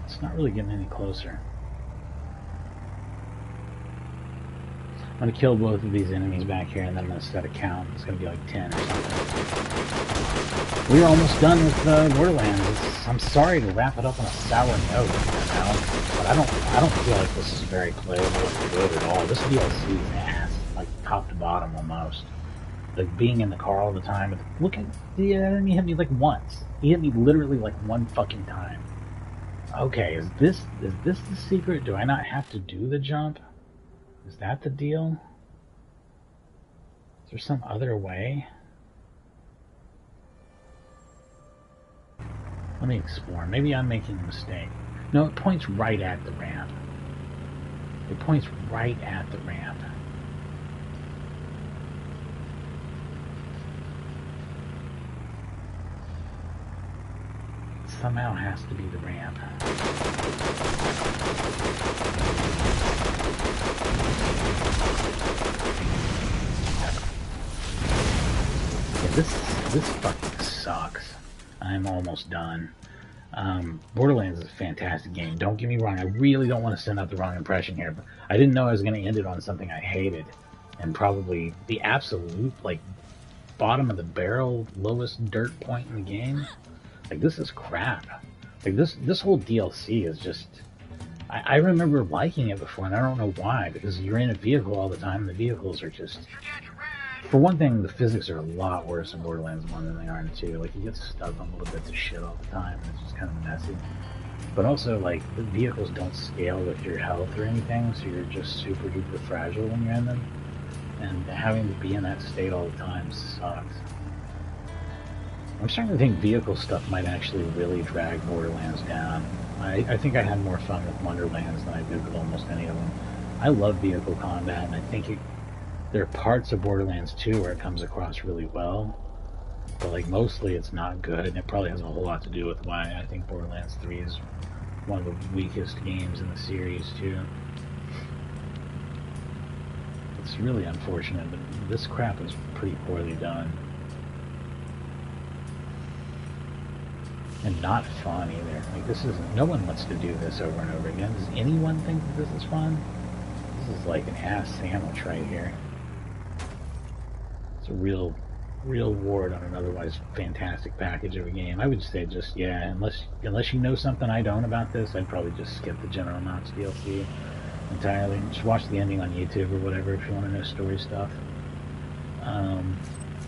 It's not really getting any closer. I'm going to kill both of these enemies back here, and then I'm going to set a count. It's going to be like 10 or something. We're almost done with Borderlands. I'm sorry to wrap it up on a sour note, but I don't feel like this is very playable or good at all. This DLC is ass, like top to bottom almost. Like being in the car all the time. Look at the enemy hit me like once. He hit me literally like one fucking time. Okay, is this the secret? Do I not have to do the jump? Is that the deal? Is there some other way? Let me explore. Maybe I'm making a mistake. No, it points right at the ramp. It points right at the ramp. It somehow has to be the ramp. Yeah, this fucking sucks. I'm almost done. Borderlands is a fantastic game. Don't get me wrong. I really don't want to send out the wrong impression here. But I didn't know I was going to end it on something I hated. and probably the absolute, like, bottom of the barrel, lowest dirt point in the game. Like, this is crap. Like, this whole DLC is just... I remember liking it before, and I don't know why, because you're in a vehicle all the time, and the vehicles are just... For one thing, the physics are a lot worse in Borderlands 1 than they are in 2. Like, you get stuck on little bits of shit all the time, and it's just kind of messy. But also, like, the vehicles don't scale with your health or anything, so you're just super duper fragile when you're in them. And having to be in that state all the time sucks. I'm starting to think vehicle stuff might actually really drag Borderlands down. I think I had more fun with Wonderlands than I did with almost any of them. I love vehicle combat, and I think there are parts of Borderlands 2 where it comes across really well. But, like, mostly it's not good, and it probably has a whole lot to do with why I think Borderlands 3 is one of the weakest games in the series, too. It's really unfortunate, but this crap is pretty poorly done. And not fun either. Like, this isn't... No one wants to do this over and over again. Does anyone think that this is fun? This is like an ass sandwich right here. It's a real ward on an otherwise fantastic package of a game. I would say just, yeah, unless you know something I don't about this, I'd probably just skip the general Knoxx DLC entirely. Just watch the ending on YouTube or whatever if you want to know story stuff.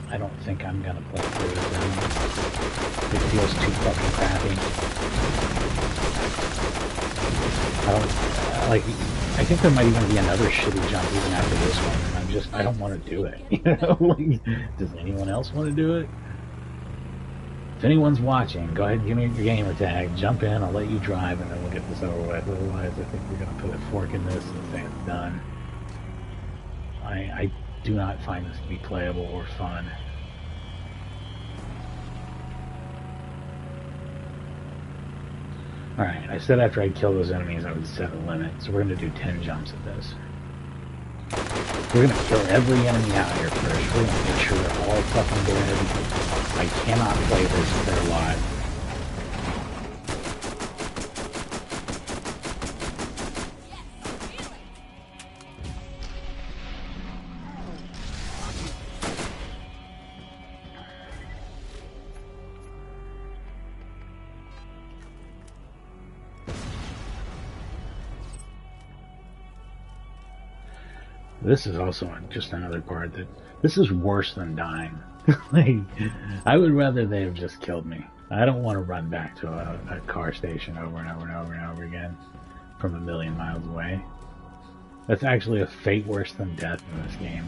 I don't think I'm gonna play through it. It feels too fucking crappy. I think there might even be another shitty jump even after this one, and I don't want to do it. You know, like, does anyone else want to do it? If anyone's watching, go ahead and give me your gamer tag, jump in, I'll let you drive, and then we'll get this over with. Otherwise, I think we're gonna put a fork in this and say it's done. I do not find this to be playable or fun. Alright, I said after I'd kill those enemies I would set a limit, so we're going to do 10 jumps at this. We're going to kill every enemy out here first. We're going to make sure they're all fucking dead. I cannot play this if they're alive. This is also just another part that... This is worse than dying. Like, I would rather they have just killed me. I don't want to run back to a car station over and over and over and over again from a million miles away. That's actually a fate worse than death in this game.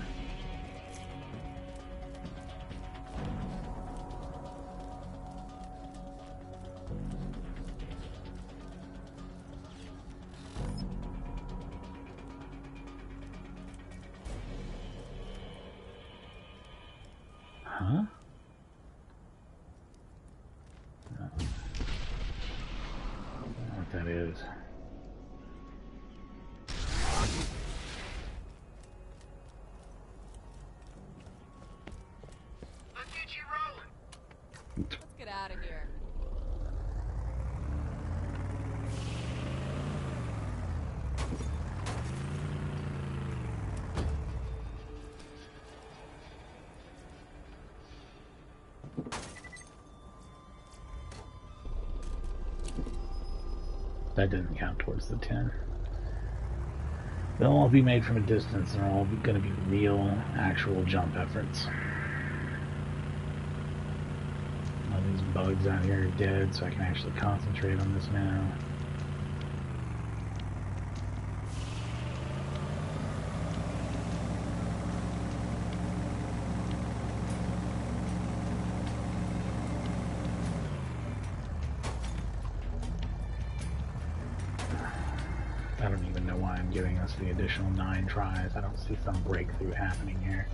Huh? I don't know what that is. Let's get you rolling. Let's get out of here. That didn't count towards the 10. They'll all be made from a distance, and they're all going to be real, actual jump efforts. All these bugs out here are dead, so I can actually concentrate on this now. I don't even know why I'm giving us the additional 9 tries. I don't see some breakthrough happening here.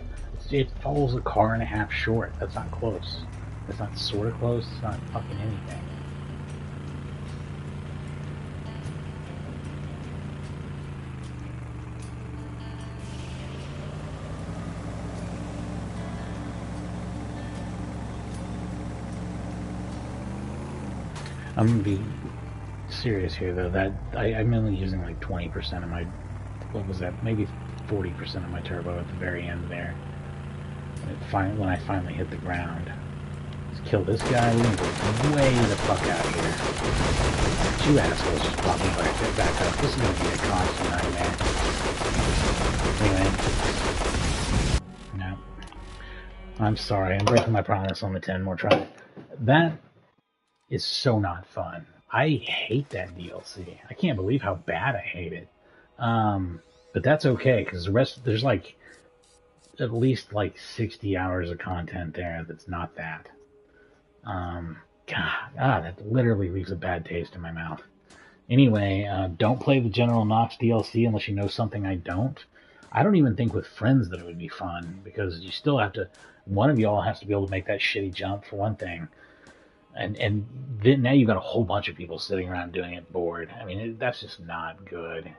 It falls a car and a half short. That's not close. That's not sort of close. It's not fucking anything. I'm gonna be serious here though. That I'm only using like 20% of my, what was that, maybe 40% of my turbo at the very end there. When I finally hit the ground. Let's kill this guy. We're gonna go way the fuck out of here. You assholes just popping back up. This is gonna be a constant nightmare. Anyway. No. I'm sorry, I'm breaking my promise on the 10 more tries. That is so not fun. I hate that DLC. I can't believe how bad I hate it. But that's okay, because the rest, there's like at least like 60 hours of content there that's not that. That literally leaves a bad taste in my mouth. Anyway, don't play the General Knoxx DLC unless you know something I don't. I don't even think with friends that it would be fun, because you still have to, one of y'all has to be able to make that shitty jump for one thing. And then now you've got a whole bunch of people sitting around doing it bored. I mean, that's just not good.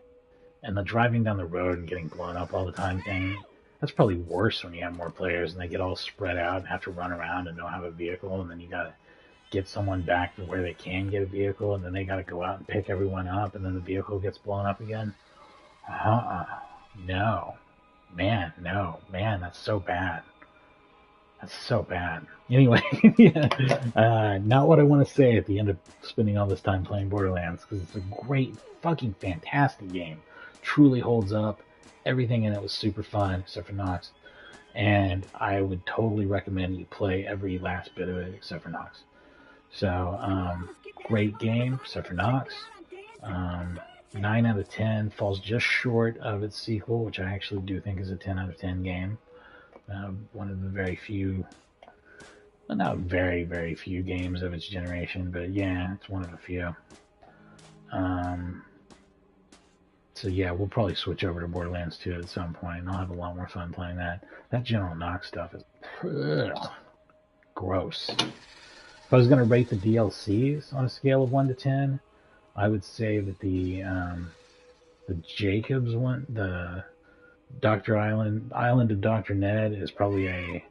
And the driving down the road and getting blown up all the time thing, that's probably worse when you have more players and they get all spread out and have to run around and don't have a vehicle, and then you gotta get someone back to where they can get a vehicle, and then they gotta go out and pick everyone up, and then the vehicle gets blown up again. No. Man, that's so bad. That's so bad. Anyway, yeah, not what I want to say at the end of spending all this time playing Borderlands, because it's a great, fucking fantastic game. Truly holds up. Everything in it was super fun, except for Knoxx. And I would totally recommend you play every last bit of it, except for Knoxx. So, great game, except for Knoxx. 9 out of 10, falls just short of its sequel, which I actually do think is a 10 out of 10 game. One of the very few, well, not very, very few games of its generation, but yeah, it's one of a few. So yeah, we'll probably switch over to Borderlands 2 at some point, and I'll have a lot more fun playing that. That General Knoxx stuff is gross. If I was going to rate the DLCs on a scale of 1 to 10, I would say that the Jacobs one, the Dr. Island of Dr. Ned, is probably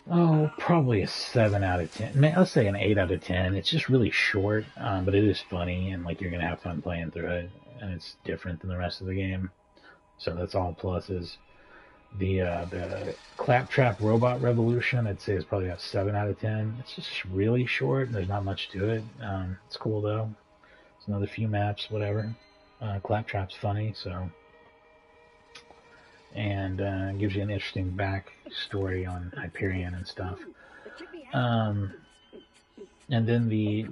probably a 7 out of 10. Let's say an 8 out of 10. It's just really short, but it is funny, and like you're gonna have fun playing through it, and it's different than the rest of the game. So that's all pluses. The Claptrap Robot Revolution, I'd say, is probably a 7 out of 10. It's just really short, and there's not much to it. It's cool though. It's another few maps, whatever. Claptrap's funny, so. And gives you an interesting backstory on Hyperion and stuff. And then the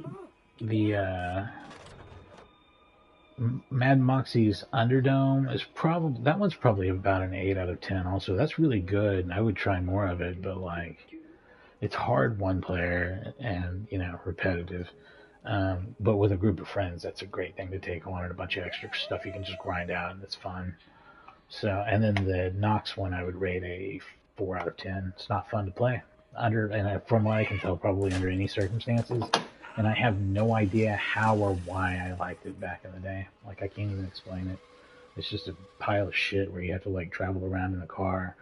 Mad Moxie's Underdome is probably, that one's probably about an 8 out of 10 also. That's really good, and I would try more of it, but like, it's hard one player and, you know, repetitive. But with a group of friends, that's a great thing to take on, and a bunch of extra stuff you can just grind out, and it's fun. So, and then the Knoxx one, I would rate a 4 out of 10. It's not fun to play from what I can tell, probably under any circumstances. And I have no idea how or why I liked it back in the day. Like, I can't even explain it. It's just a pile of shit where you have to like travel around in a car,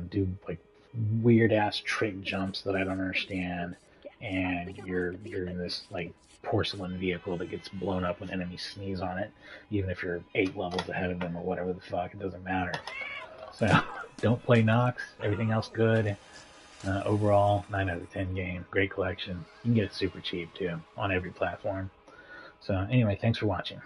do like weird ass trick jumps that I don't understand, and you're in this like porcelain vehicle that gets blown up when enemies sneeze on it, even if you're 8 levels ahead of them or whatever the fuck, it doesn't matter. So don't play Knoxx. Everything else good. Overall, 9 out of 10 game. Great collection. You can get it super cheap too on every platform. So anyway, thanks for watching.